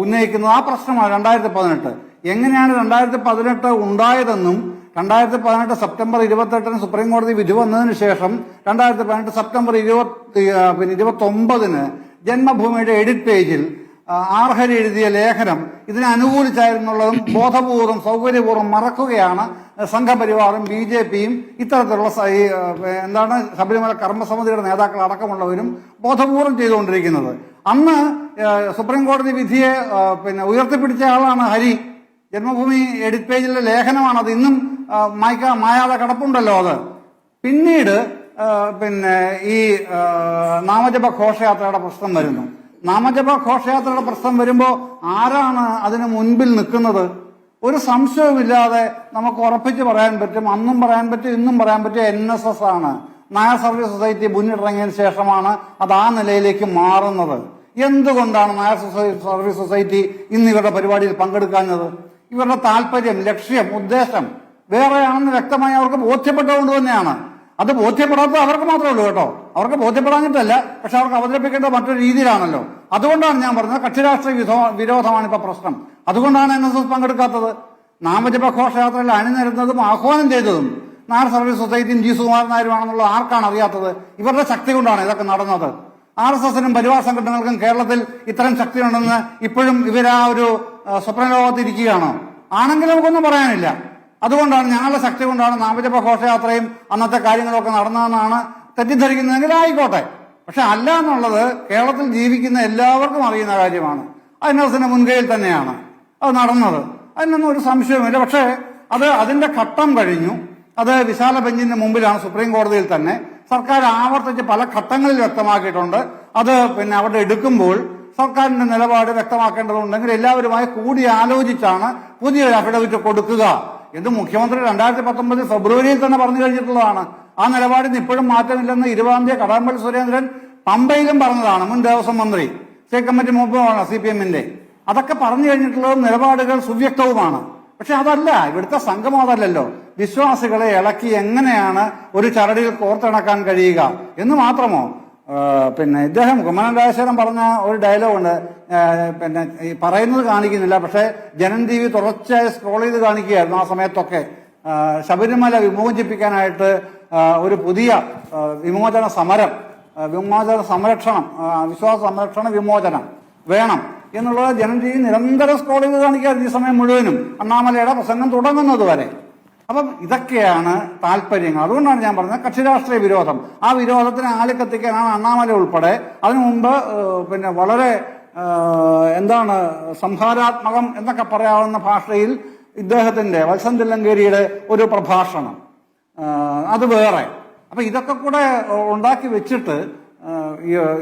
ഉന്നയിക്കുന്നത് ആ പ്രശ്നമാണ് 2018. എങ്ങനെയാണ് 2018 ഉണ്ടായതെന്നും 2018 സെപ്റ്റംബർ 28 സുപ്രീം കോടതി വിധി വന്നതിന് ശേഷം 2018 സെപ്റ്റംബർ 29 ജന്മഭൂമിയുടെ എഡിറ്റ് പേജിൽ ആർഹരി എഴുതിയ ലേഖനം ഇതിനെ അനുകൂലിച്ചായിരുന്നുള്ളതും ബോധപൂർവം സൗകര്യപൂർവ്വം മറക്കുകയാണ് സംഘപരിവാറും BJPയും ഇത്തരത്തിലുള്ള ശബരിമല കർമ്മസമിതിയുടെ നേതാക്കൾ അടക്കമുള്ളവരും ബോധപൂർവം ചെയ്തുകൊണ്ടിരിക്കുന്നത്. അന്ന് സുപ്രീം കോടതി വിധിയെ ഉയർത്തിപ്പിടിച്ച ആളാണ് ഹരി. ജന്മഭൂമി എഡിറ്റ് പേജിലെ ലേഖനമാണ് അത്. ഇന്നും മായാതെ കിടപ്പുണ്ടല്ലോ അത്. പിന്നീട് ഈ നാമജപ ഘോഷയാത്രയുടെ പ്രശ്നം വരുന്നു. നാമജപ ഘോഷയാത്രയുടെ പ്രശ്നം വരുമ്പോൾ ആരാണ് അതിന് മുൻപിൽ നിൽക്കുന്നത്? ഒരു സംശയവുമില്ലാതെ നമുക്ക് ഉറപ്പിച്ച് പറയാൻ പറ്റും, അന്നും പറയാൻ പറ്റും, ഇന്നും പറയാൻ പറ്റും, NSS ആണ്. നായർ സർവീസ് സൊസൈറ്റി മുന്നിട്ടിറങ്ങിയതിന് ശേഷമാണ് അത് ആ നിലയിലേക്ക് മാറുന്നത്. എന്തുകൊണ്ടാണ് നായർ സർവീസ് സൊസൈറ്റി ഇന്ന് ഇവരുടെ പരിപാടിയിൽ പങ്കെടുക്കാഞ്ഞത്? ഇവരുടെ താല്പര്യം, ലക്ഷ്യം, ഉദ്ദേശം വേറെയാണെന്ന് വ്യക്തമായി അവർക്ക് ബോധ്യപ്പെട്ടതുകൊണ്ട് തന്നെയാണ്. അത് ബോധ്യപ്പെടാത്തത് അവർക്ക് മാത്രമേ ഉള്ളൂ കേട്ടോ. അവർക്ക് ബോധ്യപ്പെടാഞ്ഞിട്ടല്ല, പക്ഷെ അവർക്ക് അവതരിപ്പിക്കേണ്ട മറ്റൊരു രീതിയിലാണല്ലോ. അതുകൊണ്ടാണ് ഞാൻ പറഞ്ഞത് കക്ഷിരാഷ്ട്രീയ വിരോധമാണ് ഇപ്പൊ പ്രശ്നം. അതുകൊണ്ടാണ് NSS പങ്കെടുക്കാത്തത്. നാമജപ ഘോഷയാത്രയിൽ അണിനിരുന്നതും ആഹ്വാനം ചെയ്തതും നായർ സർവീസ് സൊസൈറ്റിയും G. സുകുമാരൻ നായരുമാണെന്നുള്ളത് ആർക്കാണ് അറിയാത്തത്? ഇവരുടെ ശക്തി കൊണ്ടാണ് ഇതൊക്കെ നടന്നത്. RSSനും പരിവാർ സംഘടനകൾക്കും കേരളത്തിൽ ഇത്തരം ശക്തിയുണ്ടെന്ന് ഇപ്പോഴും ഇവരാ ഒരു സ്വപ്നലോകത്തിരിക്കുകയാണോ? ആണെങ്കിലും നമുക്കൊന്നും പറയാനില്ല. അതുകൊണ്ടാണ് ഞങ്ങളുടെ ശക്തി കൊണ്ടാണ് നാമജപ ഘോഷയാത്രയും അന്നത്തെ കാര്യങ്ങളൊക്കെ നടന്നതെന്നാണ് തെറ്റിദ്ധരിക്കുന്നതെങ്കിൽ ആയിക്കോട്ടെ. പക്ഷെ അല്ല എന്നുള്ളത് കേരളത്തിൽ ജീവിക്കുന്ന എല്ലാവർക്കും അറിയുന്ന കാര്യമാണ്. NSSന്റെ മുൻകൈയിൽ തന്നെയാണ് അത് നടന്നത്. അതിനൊന്നും ഒരു സംശയവുമില്ല. പക്ഷേ അതിന്റെ ഘട്ടം കഴിഞ്ഞു. അത് വിശാല ബെഞ്ചിന്റെ മുമ്പിലാണ്, സുപ്രീം കോടതിയിൽ തന്നെ. സർക്കാർ ആവർത്തിച്ച് പല ഘട്ടങ്ങളിൽ വ്യക്തമാക്കിയിട്ടുണ്ട്. അത് അവിടെ എടുക്കുമ്പോൾ സർക്കാരിന്റെ നിലപാട് വ്യക്തമാക്കേണ്ടതുണ്ടെങ്കിൽ എല്ലാവരുമായി കൂടി ആലോചിച്ചാണ് പുതിയൊരു അഫിഡവിറ്റ് കൊടുക്കുക എന്ന് മുഖ്യമന്ത്രി 2019 ഫെബ്രുവരിയിൽ തന്നെ പറഞ്ഞു കഴിഞ്ഞിട്ടുള്ളതാണ്. ആ നിലപാടിന് ഇപ്പോഴും മാറ്റമില്ലെന്ന് 20-ാം തീയതി കടകംപള്ളി സുരേന്ദ്രൻ പമ്പയിലും പറഞ്ഞതാണ്. മുൻ ദേവസ്വം മന്ത്രി, സ്റ്റേറ്റ് കമ്മിറ്റി മുമ്പുമാണ് CPMന്റെ. അതൊക്കെ പറഞ്ഞു കഴിഞ്ഞിട്ടുള്ളതും നിലപാടുകൾ സുവ്യക്തവുമാണ്. പക്ഷെ അതല്ല ഇവിടുത്തെ സംഗമം, അതല്ലല്ലോ. വിശ്വാസികളെ ഇളക്കി എങ്ങനെയാണ് ഒരു ചരടിൽ കോർത്തിണക്കാൻ കഴിയുക എന്ന് മാത്രമോ? ഇദ്ദേഹം കുമ്മനം രാജശേഖരൻ പറഞ്ഞ ഒരു ഡയലോഗുണ്ട്. ഈ പറയുന്നത് കാണിക്കുന്നില്ല, പക്ഷെ ജനം TV തുടർച്ചയായി സ്ക്രോൾ ചെയ്ത് കാണിക്കുകയായിരുന്നു ആ സമയത്തൊക്കെ. ശബരിമല വിമോചിപ്പിക്കാനായിട്ട് ഒരു പുതിയ വിമോചന സംരക്ഷണം, വിശ്വാസ സംരക്ഷണ വിമോചനം വേണം എന്നുള്ളത് ജനം TV നിരന്തരം സ്ക്രോൾ ചെയ്ത് കാണിക്കാറ് ഈ സമയം മുഴുവനും, അണ്ണാമലയുടെ പ്രസംഗം തുടങ്ങുന്നത് വരെ. അപ്പം ഇതൊക്കെയാണ് താല്പര്യങ്ങൾ. അതുകൊണ്ടാണ് ഞാൻ പറഞ്ഞത് കക്ഷിരാഷ്ട്രീയ വിരോധം. ആ വിരോധത്തിന് ആളിക്കത്തിക്കാനാണ് അണ്ണാമല ഉൾപ്പെടെ അതിനു മുമ്പ് വളരെ സംഹാരാത്മകം എന്നൊക്കെ പറയാവുന്ന ഭാഷയിൽ ഇദ്ദേഹത്തിന്റെ വത്സൻ തില്ലങ്കേരിയുടെ ഒരു പ്രഭാഷണം, അത് വേറെ. അപ്പൊ ഇതൊക്കെ കൂടെ ഉണ്ടാക്കി വെച്ചിട്ട്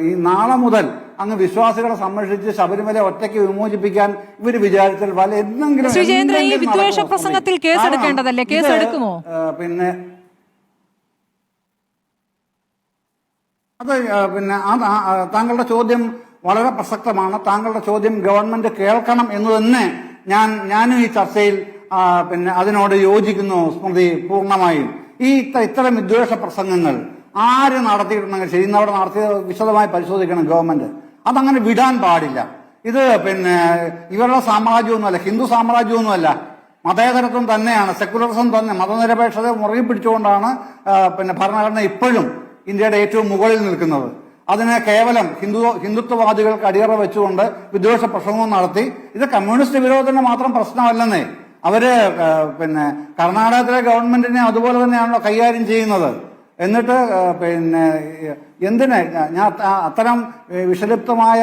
ഈ നാളെ മുതൽ അങ്ങ് വിശ്വാസികളെ സംരക്ഷിച്ച് ശബരിമല ഒറ്റയ്ക്ക് വിമോചിപ്പിക്കാൻ ഇവർ വിചാരിച്ചാൽ എന്തെങ്കിലും പ്രസംഗത്തിൽ കേസ് എടുക്കേണ്ടതല്ലേ? കേസ് എടുക്കുമോ? താങ്കളുടെ ചോദ്യം വളരെ പ്രസക്തമാണ്. താങ്കളുടെ ചോദ്യം ഗവൺമെന്റ് കേൾക്കണം എന്ന് തന്നെ ഞാനും ഈ ചർച്ചയിൽ അതിനോട് യോജിക്കുന്നു സ്മൃതി, പൂർണ്ണമായും. ഇത്തരം വിദ്വേഷ പ്രസംഗങ്ങൾ ആര് നടത്തിയിട്ടുണ്ടെങ്കിൽ ശരി, ഇന്നവിടെ നടത്തിയത് വിശദമായി പരിശോധിക്കണം ഗവൺമെന്റ്. അതങ്ങനെ വിടാൻ പാടില്ല. ഇത് ഇവരുടെ സാമ്രാജ്യമൊന്നുമല്ല, ഹിന്ദു സാമ്രാജ്യമൊന്നുമല്ല, മതേതരത്വം തന്നെയാണ്, സെക്കുലറിസം തന്നെ, മതനിരപേക്ഷത മുറുകെ പിടിച്ചുകൊണ്ടാണ് ഭരണഘടന ഇപ്പോഴും ഇന്ത്യയുടെ ഏറ്റവും മുകളിൽ നിൽക്കുന്നത്. അതിനെ കേവലം ഹിന്ദുത്വവാദികൾക്ക് അടിയറ വെച്ചുകൊണ്ട് വിദ്വേഷ പ്രസംഗവും നടത്തി. ഇത് കമ്മ്യൂണിസ്റ്റ് വിരോധത്തിന്റെ മാത്രം പ്രശ്നമല്ലെന്നേ. അവര് കർണാടകത്തിലെ ഗവൺമെന്റിനെ അതുപോലെ തന്നെയാണല്ലോ കൈകാര്യം ചെയ്യുന്നത്. എന്നിട്ട് എന്തിന് ഞാൻ അത്തരം വിഷലിപ്തമായ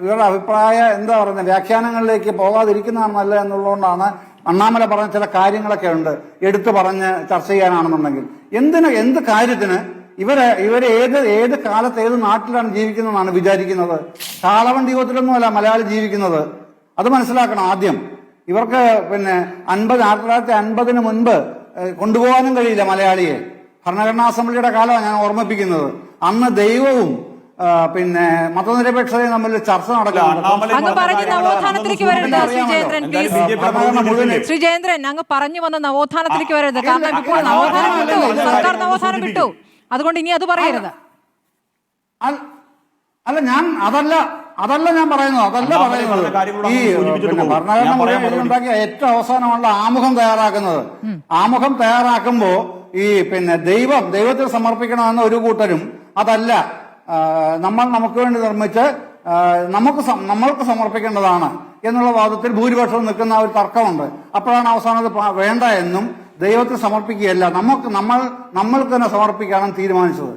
ഇവരുടെ അഭിപ്രായ വ്യാഖ്യാനങ്ങളിലേക്ക് പോകാതിരിക്കുന്നതാണ് നല്ലത് എന്നുള്ളതുകൊണ്ടാണ് അണ്ണാമല പറഞ്ഞ ചില കാര്യങ്ങളൊക്കെ ഉണ്ട് എടുത്തു പറഞ്ഞ് ചർച്ച ചെയ്യാനാണെന്നുണ്ടെങ്കിൽ. എന്ത് കാര്യത്തിന് ഇവര് ഏത് കാലത്ത് ഏത് നാട്ടിലാണ് ജീവിക്കുന്നതെന്നാണ് വിചാരിക്കുന്നത്? കാളവണ്ടി യുഗത്തിലൊന്നുമല്ല മലയാളി ജീവിക്കുന്നത്. അത് മനസ്സിലാക്കണം ആദ്യം. ഇവർക്ക് 1950 മുൻപ് കൊണ്ടുപോകാനും കഴിയില്ല മലയാളിയെ. ഭരണഘടനാ അസംബ്ലിയുടെ കാലമാണ് ഞാൻ ഓർമ്മിപ്പിക്കുന്നത്. അന്ന് ദൈവവും പിന്നെ മതനിരപേക്ഷതയും തമ്മിൽ ചർച്ച ശ്രീജേന്ദ്രൻ, അങ്ങ് പറഞ്ഞു വന്ന നവോത്ഥാനത്തിലേക്ക് വരരുത്. കാരണം ഇപ്പോൾ നവോത്ഥാനം വിട്ടു, സർക്കാർ നവോത്ഥാനം വിട്ടു. അതുകൊണ്ട് ഇനി അത് പറയരുത്. അല്ല, ഞാൻ അതല്ല ഞാൻ പറയുന്നത്. ഈ ഭരണഘടന ഉണ്ടാക്കിയ ഏറ്റവും അവസാനമുള്ള ആമുഖം തയ്യാറാക്കുന്നത്. ആമുഖം തയ്യാറാക്കുമ്പോ ഈ ദൈവത്തിൽ സമർപ്പിക്കണമെന്ന ഒരു കൂട്ടരും അതല്ല, നമുക്ക് വേണ്ടി നിർമ്മിച്ച് നമ്മൾക്ക് സമർപ്പിക്കേണ്ടതാണ് എന്നുള്ള വാദത്തിൽ ഭൂരിപക്ഷവും നിൽക്കുന്ന ഒരു തർക്കമുണ്ട്. അപ്പോഴാണ് അവസാനം വേണ്ട എന്നും ദൈവത്തിൽ സമർപ്പിക്കുകയല്ല, നമ്മൾക്ക് തന്നെ സമർപ്പിക്കാനും തീരുമാനിച്ചത്.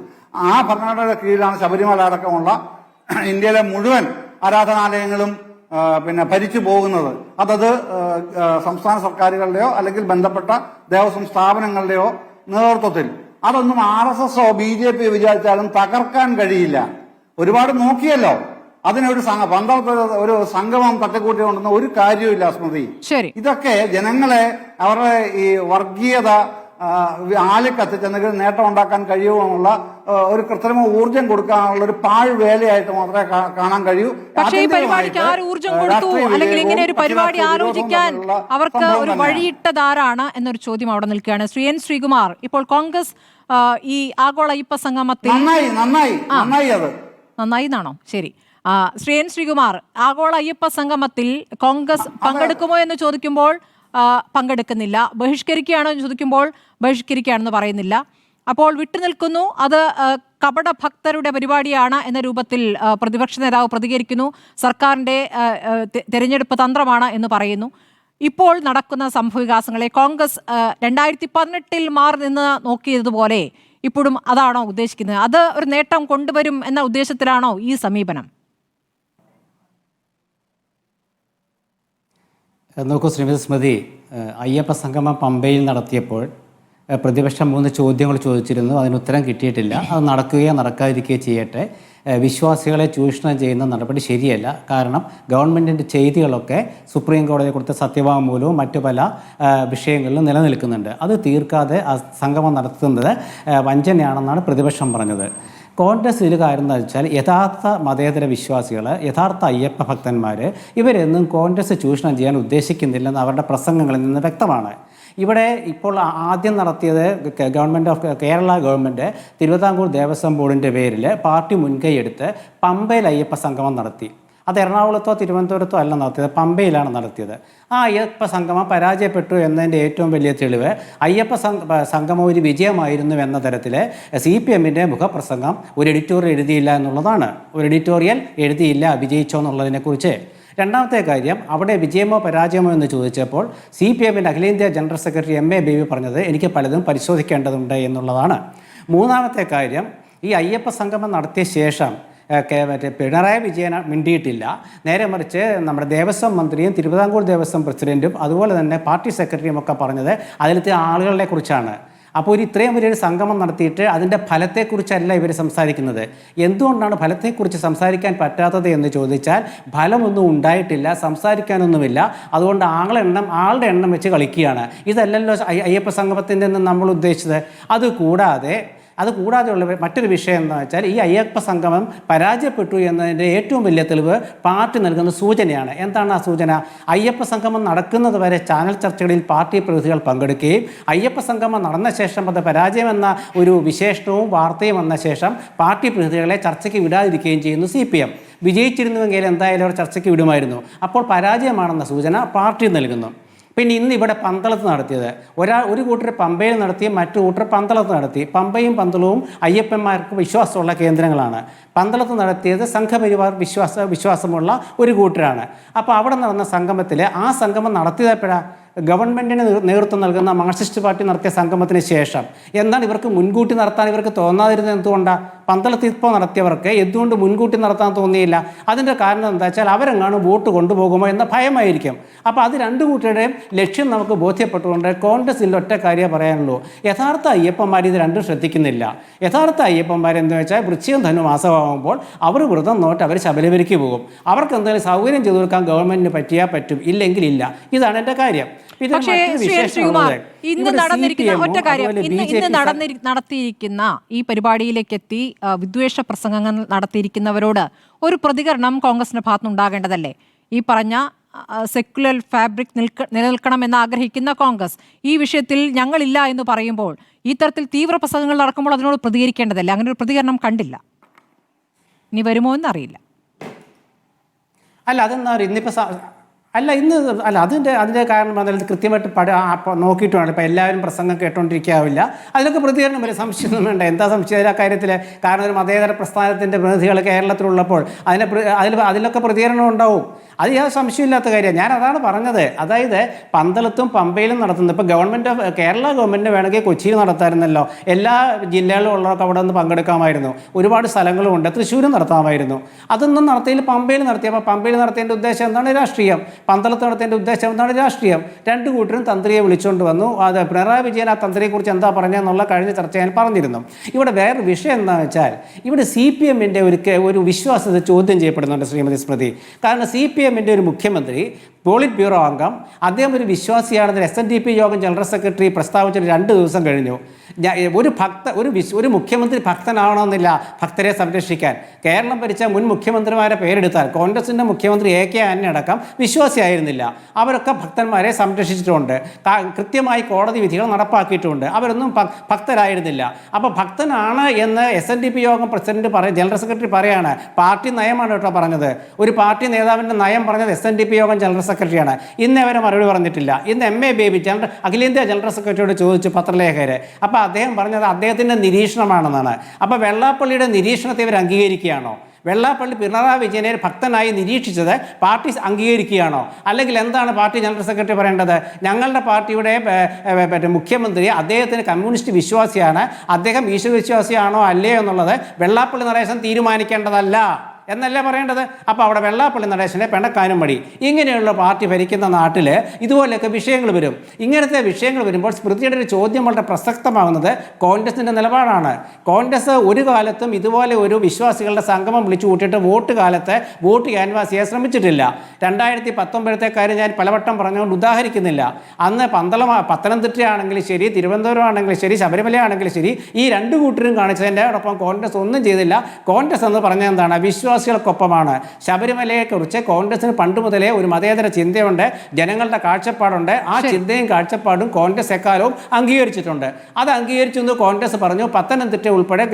ആ ഭരണഘടനയുടെ കീഴിലാണ് ശബരിമല അടക്കമുള്ള ഇന്ത്യയിലെ മുഴുവൻ ആരാധനാലയങ്ങളും ഭരിച്ചു പോകുന്നത്. അതത് സംസ്ഥാന സർക്കാരുകളുടെയോ അല്ലെങ്കിൽ ബന്ധപ്പെട്ട ദേവസ്വം സ്ഥാപനങ്ങളുടെയോ നേതൃത്വത്തിൽ. അതൊന്നും RSSോ BJP വിചാരിച്ചാലും തകർക്കാൻ കഴിയില്ല. ഒരുപാട് നോക്കിയല്ലോ. അതിനൊരു ഒരു സംഗമം തട്ടിക്കൂട്ടിക്കൊണ്ടെന്ന് ഒരു കാര്യമില്ല സ്മൃതി. ഇതൊക്കെ ജനങ്ങളെ അവരുടെ ഈ വർഗീയത ആലിക്കത്തിച്ചെന്തെങ്കിലും നേട്ടം ഉണ്ടാക്കാൻ കഴിയുമെന്നുള്ള ഒരു കൃത്രിമ ഊർജം കൊടുക്കാനുള്ള ഒരു വേലയായിട്ട് മാത്രമേ കാണാൻ കഴിയൂ. പക്ഷേ ഈ പരിപാടിക്ക് ആര് ഊർജം കൊടുത്തു, അല്ലെങ്കിൽ ഇങ്ങനെ ഒരു പരിപാടി ആലോചിക്കാൻ അവർക്ക് ഒരു വഴിയിട്ടതാരാണ് എന്നൊരു ചോദ്യം അവിടെ നിൽക്കുകയാണ്. ശ്രീ N. ശ്രീകുമാർ, ഇപ്പോൾ കോൺഗ്രസ് ഈ ആഗോള അയ്യപ്പ സംഗമത്തിൽ നന്നായി എന്നാണോ? ശരി. ശ്രീ N. ശ്രീകുമാർ, ആഗോള അയ്യപ്പ സംഗമത്തിൽ കോൺഗ്രസ് പങ്കെടുക്കുമോ എന്ന് ചോദിക്കുമ്പോൾ പങ്കെടുക്കുന്നില്ല, ബഹിഷ്കരിക്കുകയാണോ എന്ന് ചോദിക്കുമ്പോൾ ബഹിഷ്കരിക്കുകയാണെന്ന് പറയുന്നില്ല. അപ്പോൾ വിട്ടുനിൽക്കുന്നു, അത് കപട ഭക്തരുടെ പരിപാടിയാണ് എന്ന രൂപത്തിൽ പ്രതിപക്ഷ നേതാവ് പ്രതികരിക്കുന്നു. സർക്കാരിൻ്റെ തെരഞ്ഞെടുപ്പ് തന്ത്രമാണ് എന്ന് പറയുന്നു. ഇപ്പോൾ നടക്കുന്ന സംഭവവികാസങ്ങളെ കോൺഗ്രസ് 2018 മാറി നിന്ന് നോക്കിയതുപോലെ ഇപ്പോഴും അതാണോ ഉദ്ദേശിക്കുന്നത്? അത് ഒരു നേട്ടം കൊണ്ടുവരും എന്ന ഉദ്ദേശത്തിലാണോ ഈ സമീപനം? നോക്കൂ ശ്രീമതി സ്മൃതി, അയ്യപ്പ സംഗമം പമ്പയിൽ നടത്തിയപ്പോൾ പ്രതിപക്ഷം 3 ചോദ്യങ്ങൾ ചോദിച്ചിരുന്നു. അതിന് ഉത്തരം കിട്ടിയിട്ടില്ല. അത് നടക്കുകയോ നടക്കാതിരിക്കുകയോ ചെയ്യട്ടെ. വിശ്വാസികളെ ചൂഷണം ചെയ്യുന്ന നടപടി ശരിയല്ല. കാരണം ഗവൺമെൻറ്റിൻ്റെ ചെയ്തികളൊക്കെ സുപ്രീം കോടതി കൊടുത്ത സത്യവാങ്മൂലവും മറ്റു പല വിഷയങ്ങളിലും നിലനിൽക്കുന്നുണ്ട്. അത് തീർക്കാതെ സംഗമം നടത്തുന്നത് വഞ്ചനയാണെന്നാണ് പ്രതിപക്ഷം പറഞ്ഞത്. കോൺഗ്രസ് ഇതിൽ കാര്യം എന്താ വെച്ചാൽ, യഥാർത്ഥ മതേതര വിശ്വാസികൾ, യഥാർത്ഥ അയ്യപ്പ ഭക്തന്മാർ, ഇവരൊന്നും കോൺഗ്രസ് ചൂഷണം ചെയ്യാൻ ഉദ്ദേശിക്കുന്നില്ലെന്ന് അവരുടെ പ്രസംഗങ്ങളിൽ നിന്ന് വ്യക്തമാണ്. ഇവിടെ ഇപ്പോൾ ആദ്യം നടത്തിയത് കേരള ഗവൺമെൻറ് തിരുവിതാംകൂർ ദേവസ്വം ബോർഡിൻ്റെ പേരിൽ പാർട്ടി മുൻകൈയെടുത്ത് പമ്പയിൽ അയ്യപ്പ സംഗമം നടത്തി. അത് എറണാകുളത്തോ തിരുവനന്തപുരത്തോ അല്ല നടത്തിയത്, പമ്പയിലാണ് നടത്തിയത്. ആ അയ്യപ്പ സംഗമം പരാജയപ്പെട്ടു എന്നതിൻ്റെ ഏറ്റവും വലിയ തെളിവ് അയ്യപ്പ സംഗമം ഒരു വിജയമായിരുന്നു എന്ന തരത്തിൽ CPMൻ്റെ മുഖപ്രസംഗം ഒരു എഡിറ്റോറിയൽ എഴുതിയില്ല എന്നുള്ളതാണ്. ഒരു എഡിറ്റോറിയൽ എഴുതിയില്ല വിജയിച്ചോ എന്നുള്ളതിനെക്കുറിച്ച്. രണ്ടാമത്തെ കാര്യം, അവിടെ വിജയമോ പരാജയമോ എന്ന് ചോദിച്ചപ്പോൾ CPMൻ്റെ അഖിലേന്ത്യാ ജനറൽ സെക്രട്ടറി MA ബേബി പറഞ്ഞത് എനിക്ക് പലതും പരിശോധിക്കേണ്ടതുണ്ട് എന്നുള്ളതാണ്. മൂന്നാമത്തെ കാര്യം, ഈ അയ്യപ്പ സംഗമം നടത്തിയ ശേഷം പിണറായി വിജയൻ മിണ്ടിയിട്ടില്ല. നേരെ മറിച്ച് നമ്മുടെ ദേവസ്വം മന്ത്രിയും തിരുവിതാംകൂർ ദേവസ്വം പ്രസിഡന്റും അതുപോലെ തന്നെ പാർട്ടി സെക്രട്ടറിയും ഒക്കെ പറഞ്ഞത് അതിലത്തെ ആളുകളെ കുറിച്ചാണ്. അപ്പോൾ ഇത്രയും വലിയൊരു സംഗമം നടത്തിയിട്ട് അതിൻ്റെ ഫലത്തെക്കുറിച്ചല്ല ഇവർ സംസാരിക്കുന്നത്. എന്തുകൊണ്ടാണ് ഫലത്തെക്കുറിച്ച് സംസാരിക്കാൻ പറ്റാത്തത് എന്ന് ചോദിച്ചാൽ ഫലമൊന്നും ഉണ്ടായിട്ടില്ല, സംസാരിക്കാനൊന്നുമില്ല. അതുകൊണ്ട് ആളുടെ എണ്ണം വെച്ച് കളിക്കുകയാണ്. ഇതല്ലല്ലോ അയ്യപ്പ സംഗമത്തിൻ്റെ നമ്മൾ ഉദ്ദേശിച്ചത്. അതുകൂടാതെയുള്ള മറ്റൊരു വിഷയം എന്താണെന്ന് വെച്ചാൽ, ഈ അയ്യപ്പ സംഗമം പരാജയപ്പെട്ടു എന്നതിൻ്റെ ഏറ്റവും വലിയ തെളിവ് പാർട്ടി നൽകുന്ന സൂചനയാണ്. എന്താണ് ആ സൂചന? അയ്യപ്പ സംഗമം നടക്കുന്നത് വരെ ചാനൽ ചർച്ചകളിൽ പാർട്ടി പ്രതിനിധികൾ പങ്കെടുക്കുകയും അയ്യപ്പ സംഗമം നടന്ന ശേഷം അത് പരാജയമെന്ന ഒരു വിശേഷണവും വാർത്തയും വന്ന ശേഷം പാർട്ടി പ്രതിനിധികളെ ചർച്ചയ്ക്ക് വിടാതിരിക്കുകയും ചെയ്യുന്നു CPM. വിജയിച്ചിരുന്നുവെങ്കിൽ എന്തായാലും അവർ ചർച്ചയ്ക്ക് വിടുമായിരുന്നു. അപ്പോൾ പരാജയമാണെന്ന സൂചന പാർട്ടി നൽകുന്നു. പിന്നെ ഇന്ന് ഇവിടെ പന്തളത്ത് നടത്തിയത് ഒരു കൂട്ടർ പമ്പയിൽ നടത്തി, മറ്റു കൂട്ടർ പന്തളത്ത് നടത്തി. പമ്പയും പന്തളവും അയ്യപ്പന്മാർക്ക് വിശ്വാസമുള്ള കേന്ദ്രങ്ങളാണ്. പന്തളത്ത് നടത്തിയത് സംഘപരിവാർ വിശ്വാസമുള്ള ഒരു കൂട്ടരാണ്. അപ്പോൾ അവിടെ നടന്ന സംഗമത്തിൽ ആ സംഗമം നടത്തിയപ്പോഴാണ് ഗവൺമെൻറ്റിന് നേതൃത്വം നൽകുന്ന മാർക്സിസ്റ്റ് പാർട്ടി നടത്തിയ സംഗമത്തിന് ശേഷം. എന്നാൽ ഇവർക്ക് മുൻകൂട്ടി നടത്താൻ ഇവർക്ക് തോന്നാതിരുന്നത് എന്തുകൊണ്ടാണ്? പന്തളത്ത് ഇപ്പോൾ നടത്തിയവർക്ക് എന്തുകൊണ്ട് മുൻകൂട്ടി നടത്താൻ തോന്നിയില്ല? അതിൻ്റെ കാരണം എന്താ വെച്ചാൽ അവരെങ്ങാനും വോട്ട് കൊണ്ടുപോകുമോ എന്ന ഭയമായിരിക്കും. അപ്പോൾ അത് രണ്ടു കൂട്ടരുടെയും ലക്ഷ്യം നമുക്ക് ബോധ്യപ്പെട്ടുകൊണ്ട് കോൺഗ്രസിൽ ഒറ്റ കാര്യം പറയാനുള്ളൂ, യഥാർത്ഥ അയ്യപ്പന്മാർ ഇത് രണ്ടും ശ്രദ്ധിക്കുന്നില്ല. യഥാർത്ഥ അയ്യപ്പന്മാരെന്ന് വെച്ചാൽ വൃശ്ചികം ധനു മാസമാകുമ്പോൾ അവർ വ്രതം നോട്ട് അവർ ശബരിമലയ്ക്ക് പോകും. അവർക്ക് എന്തെങ്കിലും സൗകര്യം ചെയ്തു കൊടുക്കാൻ ഗവൺമെൻറ്റിന് പറ്റിയാൽ പറ്റും, ഇല്ലെങ്കിൽ ഇല്ല. ഇതാണ് എൻ്റെ കാര്യം. ഇത് പക്ഷേ മറ്റൊരു ശ്രീ വിശേഷം ശ്രീകുമാർ, ഉള്ളത്. ഇന്ന് ഇവിടെ നടന്നിരിക്കുന്ന CPM ഉം ഒറ്റ കാര്യം, അതുപോലെ ഇന്ന് BJP നടത്തിയിരിക്കുന്ന ഈ പരിപാടിയിലേക്ക് എത്തി വിദ്വേഷ പ്രസംഗങ്ങൾ നടത്തിയിരിക്കുന്നവരോട് ഒരു പ്രതികരണം കോൺഗ്രസിന്റെ ഭാഗത്തുനിന്ന് ഉണ്ടാകേണ്ടതല്ലേ? ഈ പറഞ്ഞ സെക്യുലർ ഫാബ്രിക് നിലനിൽക്കണമെന്ന് ആഗ്രഹിക്കുന്ന കോൺഗ്രസ് ഈ വിഷയത്തിൽ ഞങ്ങളില്ല എന്ന് പറയുമ്പോൾ, ഈ തരത്തിൽ തീവ്ര പ്രസംഗങ്ങൾ നടക്കുമ്പോൾ അതിനോട് പ്രതികരിക്കേണ്ടതല്ലേ? അങ്ങനെ ഒരു പ്രതികരണം കണ്ടില്ല. ഇനി വരുമോ എന്നറിയില്ല. അല്ല, അതെന്താ പറയുക, അതിൻ്റെ കാരണം പറഞ്ഞാൽ കൃത്യമായിട്ട് നോക്കിയിട്ട് വേണം. ഇപ്പം എല്ലാവരും പ്രസംഗം കേട്ടോണ്ടിരിക്കാവില്ല. അതിലൊക്കെ പ്രതികരണം വരെ സംശയമൊന്നും വേണ്ട. എന്താ സംശയം ആ കാര്യത്തിൽ? കാരണം ഒരു മതേതര പ്രസ്ഥാനത്തിൻ്റെ പ്രതിനിധികൾ കേരളത്തിലുള്ളപ്പോൾ അതിലൊക്കെ പ്രതികരണം ഉണ്ടാവും. അത് യാതൊരു സംശയമില്ലാത്ത കാര്യമാണ്. ഞാൻ അതാണ് പറഞ്ഞത്. അതായത് പന്തളത്തും പമ്പയിലും നടത്തുന്നത് ഇപ്പോൾ കേരള ഗവൺമെൻറ് വേണമെങ്കിൽ കൊച്ചിയിൽ നടത്താമായിരുന്നല്ലോ. എല്ലാ ജില്ലകളിലും ഉള്ളവർക്ക് അവിടെ നിന്ന് പങ്കെടുക്കാമായിരുന്നു. ഒരുപാട് സ്ഥലങ്ങളുമുണ്ട്. തൃശ്ശൂരും നടത്താമായിരുന്നു. അതൊന്നും നടത്തിയിൽ പമ്പയിൽ നടത്തി. അപ്പോൾ പമ്പയിൽ നടത്തിയതിൻ്റെ ഉദ്ദേശം എന്താണ്? രാഷ്ട്രീയം. പന്തളത്ത് നടത്തിയതിൻ്റെ ഉദ്ദേശം എന്താണ്? രാഷ്ട്രീയം. രണ്ടു കൂട്ടരും തന്ത്രിയെ വിളിച്ചുകൊണ്ട് വന്നു. അത് പിണറായി വിജയൻ ആ തന്ത്രിയെക്കുറിച്ച് എന്താ പറഞ്ഞതെന്നുള്ള കഴിഞ്ഞ ചർച്ച ഞാൻ പറഞ്ഞിരുന്നു. ഇവിടെ വേറൊരു വിഷയം എന്താണെന്ന് വെച്ചാൽ, ഇവിടെ CPM-ൻ്റെ ഒരു വിശ്വാസ്യത ചോദ്യം ചെയ്യപ്പെടുന്നുണ്ട് ശ്രീമതി സ്മൃതി. കാരണം CPM-ൻ്റെ ഒരു മുഖ്യമന്ത്രി, പോളിറ്റ് ബ്യൂറോ അംഗം, അദ്ദേഹം ഒരു വിശ്വാസിയാണെന്ന് SNDP യോഗം ജനറൽ സെക്രട്ടറി പ്രസ്താവിച്ചിട്ട് 2 ദിവസം കഴിഞ്ഞു. ഒരു മുഖ്യമന്ത്രി ഭക്തനാവണമെന്നില്ല ഭക്തരെ സംരക്ഷിക്കാൻ. കേരളം ഭരിച്ച മുൻ മുഖ്യമന്ത്രിമാരെ പേരെടുത്താൽ കോൺഗ്രസിൻ്റെ മുഖ്യമന്ത്രി AK ആന്റണി അടക്കം വിശ്വാസിയായിരുന്നില്ല. അവരൊക്കെ ഭക്തന്മാരെ സംരക്ഷിച്ചിട്ടുണ്ട്. കൃത്യമായി കോടതി വിധികൾ നടപ്പാക്കിയിട്ടുണ്ട്. അവരൊന്നും ഭക്തരായിരുന്നില്ല. അപ്പോൾ ഭക്തനാണ് എന്ന് SNDP യോഗം പ്രസിഡന്റ് ജനറൽ സെക്രട്ടറി പറയാണ്. പാർട്ടി നയമാണ് കേട്ടോ പറഞ്ഞത്. ഒരു പാർട്ടി നേതാവിൻ്റെ നയം പറഞ്ഞത് SNDP യോഗം ജനറൽ സെക്രട്ടറിയാണ്. ഇന്ന് അവരെ മറുപടി പറഞ്ഞിട്ടില്ല. ഇന്ന് MA ബേബി അഖിലേന്ത്യാ ജനറൽ സെക്രട്ടറിയോട് ചോദിച്ചു പത്രലേഖകരെ. അപ്പോൾ അദ്ദേഹം പറഞ്ഞത് അദ്ദേഹത്തിൻ്റെ നിരീക്ഷണമാണെന്നാണ്. അപ്പോൾ വെള്ളാപ്പള്ളിയുടെ നിരീക്ഷണത്തെ ഇവർ അംഗീകരിക്കുകയാണോ? വെള്ളാപ്പള്ളി പിണറായി വിജയനെ ഭക്തനായി നിരീക്ഷിച്ചത് പാർട്ടി അംഗീകരിക്കുകയാണോ? അല്ലെങ്കിൽ എന്താണ് പാർട്ടി ജനറൽ സെക്രട്ടറി പറയേണ്ടത്? ഞങ്ങളുടെ പാർട്ടിയുടെ മുഖ്യമന്ത്രി അദ്ദേഹത്തിന് കമ്മ്യൂണിസ്റ്റ് വിശ്വാസിയാണ്, അദ്ദേഹം ഈശ്വര വിശ്വാസിയാണോ അല്ലയോ എന്നുള്ളത് വെള്ളാപ്പള്ളി നടേശൻ തീരുമാനിക്കേണ്ടതല്ല എന്നല്ലേ പറയേണ്ടത്? അപ്പോൾ അവിടെ വെള്ളാപ്പള്ളി നടേശനെ പിണക്കാനും മടി. ഇങ്ങനെയുള്ള പാർട്ടി ഭരിക്കുന്ന നാട്ടിൽ ഇതുപോലെയൊക്കെ വിഷയങ്ങൾ വരും. ഇങ്ങനത്തെ വിഷയങ്ങൾ വരുമ്പോൾ സ്മൃതിയുടെ ഒരു ചോദ്യം വളരെ പ്രസക്തമാകുന്നത് കോൺഗ്രസിൻ്റെ നിലപാടാണ്. കോൺഗ്രസ് ഒരു കാലത്തും ഇതുപോലെ ഒരു വിശ്വാസികളുടെ സംഗമം വിളിച്ചു കൂട്ടിയിട്ട് വോട്ട് ക്യാൻവാസ് ചെയ്യാൻ ശ്രമിച്ചിട്ടില്ല. 2019 കാര്യം ഞാൻ പലവട്ടം പറഞ്ഞുകൊണ്ട് ഉദാഹരിക്കുന്നില്ല. അന്ന് പത്തനംതിട്ട ആണെങ്കിലും ശരി, തിരുവനന്തപുരം ആണെങ്കിലും ശരി, ശബരിമല ആണെങ്കിലും ശരി, ഈ 2 കൂട്ടരും കാണിച്ചതിൻ്റെ ഒപ്പം കോൺഗ്രസ് ഒന്നും ചെയ്തില്ല. കോൺഗ്രസ് എന്ന് പറഞ്ഞത് എന്താണ്? വിശ്വാസികൾക്കൊപ്പമാണ്. ശബരിമലയെക്കുറിച്ച് കോൺഗ്രസിന് പണ്ട് മുതലേ ഒരു മതേതര ചിന്തയുണ്ട്, ജനങ്ങളുടെ കാഴ്ചപ്പാടുണ്ട്. ആ ചിന്തയും കാഴ്ചപ്പാടും കോൺഗ്രസ് എക്കാലവും അംഗീകരിച്ചിട്ടുണ്ട്. അത് അംഗീകരിച്ചെന്ന് കോൺഗ്രസ് പറഞ്ഞു. പത്തനംതിട്ട ഉൾപ്പെടെ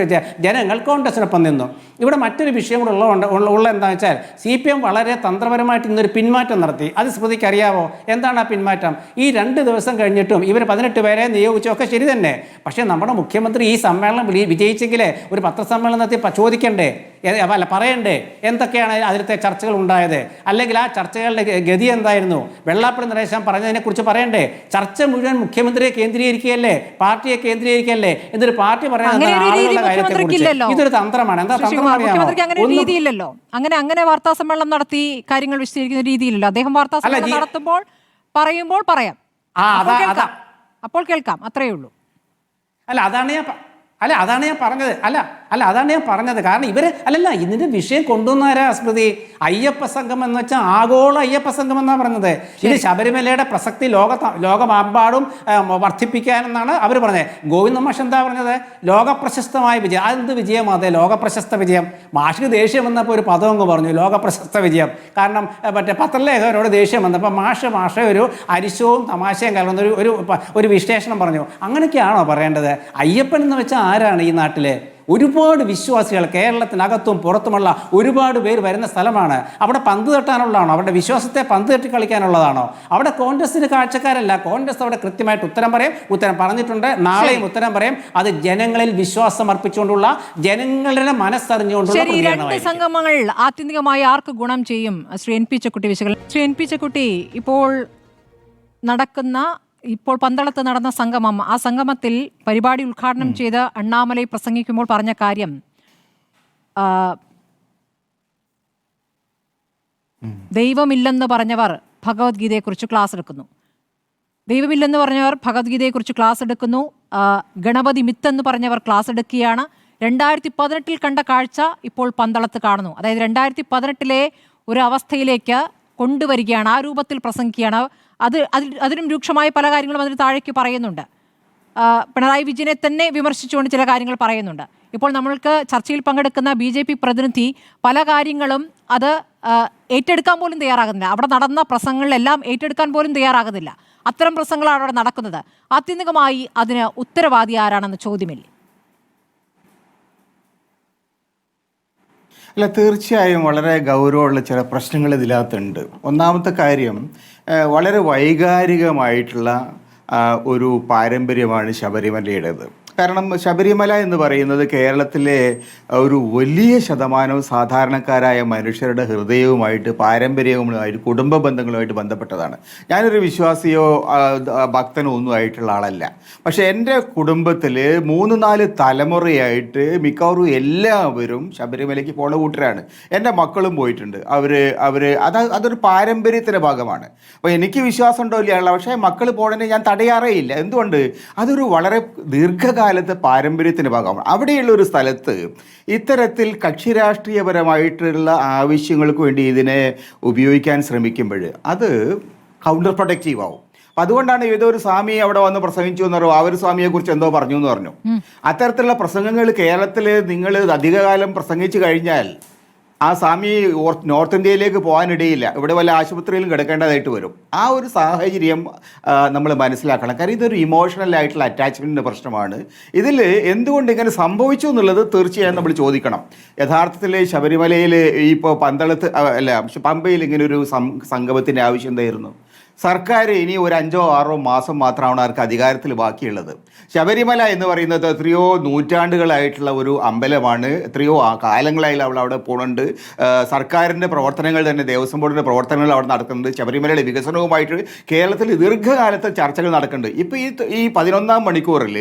ജനങ്ങൾ കോൺഗ്രസിനൊപ്പം നിന്നു. ഇവിടെ മറ്റൊരു വിഷയം കൂടെ ഉള്ള എന്താണെന്ന് വെച്ചാൽ, CPM വളരെ തന്ത്രപരമായിട്ട് ഇന്നൊരു പിന്മാറ്റം നടത്തി. അത് സ്മൃതിക്ക് അറിയാവോ? എന്താണ് ആ പിന്മാറ്റം? ഈ 2 ദിവസം കഴിഞ്ഞിട്ടും ഇവർ 18 പേരെ നിയോഗിച്ചൊക്കെ ശരി തന്നെ. പക്ഷേ നമ്മുടെ മുഖ്യമന്ത്രി ഈ സമ്മേളനം വിജയിച്ചെങ്കിൽ ഒരു പത്രസമ്മേളനം നടത്തി ചോദിക്കണ്ടേ? അല്ല, പറയണ്ടേ എന്തൊക്കെയാണ് അതിലത്തെ ചർച്ചകൾ ഉണ്ടായത്? അല്ലെങ്കിൽ ആ ചർച്ചകളുടെ ഗതി എന്തായിരുന്നു? വെള്ളാപ്പള്ളി നടേശൻ പറഞ്ഞതിനെക്കുറിച്ച് പറയണ്ടേ? ചർച്ച മുഴുവൻ മുഖ്യമന്ത്രിയെ കേന്ദ്രീകരിക്കുകയല്ലേ, പാർട്ടിയെ കേന്ദ്രീകരിക്കല്ലേ? എന്നിട്ട് പാർട്ടി പറയുന്നത് ഇതൊരു തന്ത്രമാണ്. എന്താ രീതിയില്ലല്ലോ. അങ്ങനെ വാർത്താ സമ്മേളനം നടത്തി കാര്യങ്ങൾ വിശദീകരിക്കുന്ന രീതിയിലല്ലോ. അദ്ദേഹം വാർത്താ സമ്മേളനം നടത്തുമ്പോൾ പറയുമ്പോൾ പറയാം, അപ്പോൾ കേൾക്കാം, അത്രയേ ഉള്ളൂ. അതാണ് ഞാൻ പറഞ്ഞത്. കാരണം ഇതിന്റെ വിഷയം കൊണ്ടുവന്നാരാ സ്മൃതി? അയ്യപ്പ സംഗമം എന്ന് വെച്ചാൽ ആഗോള അയ്യപ്പ സംഗമം എന്നാണ് പറഞ്ഞത്. ഇത് ശബരിമലയുടെ പ്രസക്തി ലോകമെമ്പാടും വർദ്ധിപ്പിക്കാനെന്നാണ് അവർ പറഞ്ഞത്. ഗോവിന്ദ മാഷ് എന്താ പറഞ്ഞത്? ലോകപ്രശസ്തമായ വിജയം. അതെന്ത് വിജയം? അതെ, ലോകപ്രശസ്ത വിജയം. മാഷിക്ക് ദേഷ്യം വന്നപ്പോൾ ഒരു പദം അങ്ങ് പറഞ്ഞു, ലോകപ്രശസ്ത വിജയം. കാരണം മറ്റേ പത്രലേഖകരോട് ദേഷ്യം വന്നപ്പോൾ മാഷ ഒരു അരിശവും തമാശയും കലർന്ന ഒരു വിശേഷണം പറഞ്ഞു. അങ്ങനെയൊക്കെയാണോ പറയേണ്ടത്? അയ്യപ്പൻ എന്ന് വെച്ചാൽ ആരാണ് ഈ നാട്ടിലെ? ഒരുപാട് വിശ്വാസികൾ കേരളത്തിനകത്തും പുറത്തുമുള്ള ഒരുപാട് പേര് വരുന്ന സ്ഥലമാണ്. അവിടെ പന്ത് തട്ടാനുള്ളതാണോ? അവരുടെ വിശ്വാസത്തെ പന്ത് തട്ടി കളിക്കാനുള്ളതാണോ? അവിടെ കോൺഗ്രസിന് കാഴ്ചക്കാരല്ല. കോൺഗ്രസ് അവിടെ കൃത്യമായിട്ട് ഉത്തരം പറഞ്ഞിട്ടുണ്ട്. നാളെയും ഉത്തരം പറയും. അത് ജനങ്ങളിൽ വിശ്വാസം അർപ്പിച്ചുകൊണ്ടുള്ള, ജനങ്ങളുടെ മനസ്സറിഞ്ഞുകൊണ്ടുള്ള സംഗമങ്ങൾ ആത്യന്തികമായി ആർക്ക് ഗുണം ചെയ്യും? ശ്രീ NP ചെക്കുട്ടി വിശകലനം. ശ്രീ NP ചെക്കുട്ടി, ഇപ്പോൾ പന്തളത്ത് നടന്ന സംഗമം, ആ സംഗമത്തിൽ പരിപാടി ഉദ്ഘാടനം ചെയ്ത് അണ്ണാമലൈ പ്രസംഗിക്കുമ്പോൾ പറഞ്ഞ കാര്യം, ദൈവമില്ലെന്ന് പറഞ്ഞവർ ഭഗവത്ഗീതയെക്കുറിച്ച് ക്ലാസ് എടുക്കുന്നു. ദൈവമില്ലെന്ന് പറഞ്ഞവർ ഭഗവത്ഗീതയെക്കുറിച്ച് ക്ലാസ് എടുക്കുന്നു. ഗണപതി മിത്തെന്ന് പറഞ്ഞവർ ക്ലാസ് എടുക്കുകയാണ്. 2018 കണ്ട കാഴ്ച ഇപ്പോൾ പന്തളത്ത് കാണുന്നു. അതായത് 2018 ഒരു അവസ്ഥയിലേക്ക് കൊണ്ടുവരികയാണ്. ആ രൂപത്തിൽ പ്രസംഗിക്കുകയാണ്. അതിനും രൂക്ഷമായ പല കാര്യങ്ങളും അതിന് താഴേക്ക് പറയുന്നുണ്ട്. പിണറായി വിജയനെ തന്നെ വിമർശിച്ചുകൊണ്ട് ചില കാര്യങ്ങൾ പറയുന്നുണ്ട്. ഇപ്പോൾ നമ്മൾക്ക് ചർച്ചയിൽ പങ്കെടുക്കുന്ന BJP പ്രതിനിധി പല കാര്യങ്ങളും അത് ഏറ്റെടുക്കാൻ പോലും തയ്യാറാകുന്നില്ല. അവിടെ നടന്ന പ്രസംഗങ്ങളിലെല്ലാം ഏറ്റെടുക്കാൻ പോലും തയ്യാറാകുന്നില്ല. അത്തരം പ്രസംഗങ്ങളാണ് അവിടെ നടക്കുന്നത്. ആത്യന്തികമായി അതിന് ഉത്തരവാദി ആരാണെന്ന് ചോദ്യമില്ല. അല്ല, തീർച്ചയായും വളരെ ഗൗരവമുള്ള ചില പ്രശ്നങ്ങൾ ഇതിനകത്തുണ്ട്. ഒന്നാമത്തെ കാര്യം, വളരെ വൈകാരികമായിട്ടുള്ള ഒരു പാരമ്പര്യമാണ് ശബരിമലയുടേത്. കാരണം ശബരിമല എന്ന് പറയുന്നത് കേരളത്തിലെ ഒരു വലിയ ശതമാനം സാധാരണക്കാരായ മനുഷ്യരുടെ ഹൃദയവുമായിട്ട് പാരമ്പര്യവുമായിട്ട് കുടുംബ ബന്ധങ്ങളുമായിട്ട് ബന്ധപ്പെട്ടതാണ്. ഞാനൊരു വിശ്വാസിയോ ഭക്തനോ ഒന്നും ആയിട്ടുള്ള ആളല്ല. പക്ഷേ എൻ്റെ കുടുംബത്തിൽ 3-4 തലമുറയായിട്ട് മിക്കവാറും എല്ലാവരും ശബരിമലയ്ക്ക് പോണ കൂട്ടരാണ്. എൻ്റെ മക്കളും പോയിട്ടുണ്ട്. അതൊരു പാരമ്പര്യത്തിൻ്റെ ഭാഗമാണ്. അപ്പോൾ എനിക്ക് വിശ്വാസം ഉണ്ടോ ഇല്ല, പക്ഷേ മക്കൾ പോകണേ ഞാൻ തടയാറേ ഇല്ല. എന്തുകൊണ്ട്? അതൊരു വളരെ ദീർഘകാലത്തെ പാരമ്പര്യത്തിൻ്റെ ഭാഗമാണ്. അവിടെയുള്ള ഒരു സ്ഥലത്ത് ഇത്തരത്തിൽ കക്ഷി രാഷ്ട്രീയപരമായിട്ടുള്ള ആവശ്യങ്ങൾക്ക് വേണ്ടി ഇതിനെ ഉപയോഗിക്കാൻ ശ്രമിക്കുമ്പോൾ അത് കൗണ്ടർ പ്രൊഡക്റ്റീവ് ആവും. അപ്പം അതുകൊണ്ടാണ് ഏതൊരു സ്വാമി അവിടെ വന്ന് പ്രസംഗിച്ചു എന്ന് പറയുമ്പോൾ ആ ഒരു സ്വാമിയെക്കുറിച്ച് എന്തോ പറഞ്ഞു എന്ന് പറഞ്ഞു. അത്തരത്തിലുള്ള പ്രസംഗങ്ങൾ കേരളത്തിൽ നിങ്ങൾ അധികകാലം പ്രസംഗിച്ചു കഴിഞ്ഞാൽ ആ സ്വാമി നോർത്ത് ഇന്ത്യയിലേക്ക് പോകാനിടയില്ല. ഇവിടെ വല്ല ആശുപത്രിയിലും കിടക്കേണ്ടതായിട്ട് വരും. ആ ഒരു സാഹചര്യം നമ്മൾ മനസ്സിലാക്കണം. കാരണം ഇതൊരു ഇമോഷണൽ ആയിട്ടുള്ള അറ്റാച്ച്മെൻറ്റിൻ്റെ പ്രശ്നമാണ്. ഇതിൽ എന്തുകൊണ്ട് ഇങ്ങനെ സംഭവിച്ചു എന്നുള്ളത് തീർച്ചയായും നമ്മൾ ചോദിക്കണം. യഥാർത്ഥത്തിൽ ശബരിമലയിൽ ഇപ്പോൾ പമ്പയിൽ ഇങ്ങനെ ഒരു സംഗമത്തിൻ്റെ ആവശ്യം എന്തായിരുന്നു? സർക്കാർ ഇനി ഒരു 5-6 മാസം മാത്രമാണ് അവർക്ക് അധികാരത്തിൽ ബാക്കിയുള്ളത്. ശബരിമല എന്ന് പറയുന്നത് എത്രയോ നൂറ്റാണ്ടുകളായിട്ടുള്ള ഒരു അമ്പലമാണ്. എത്രയോ കാലങ്ങളായി അവിടെ പോകുന്നുണ്ട്. സർക്കാരിൻ്റെ പ്രവർത്തനങ്ങൾ തന്നെ, ദേവസ്വം ബോർഡിൻ്റെ പ്രവർത്തനങ്ങൾ അവിടെ നടക്കുന്നുണ്ട്. ശബരിമലയുടെ വികസനവുമായിട്ട് കേരളത്തിൽ ദീർഘകാലത്തെ ചർച്ചകൾ നടക്കുന്നുണ്ട്. ഇപ്പോൾ ഈ 11-ാം മണിക്കൂറിൽ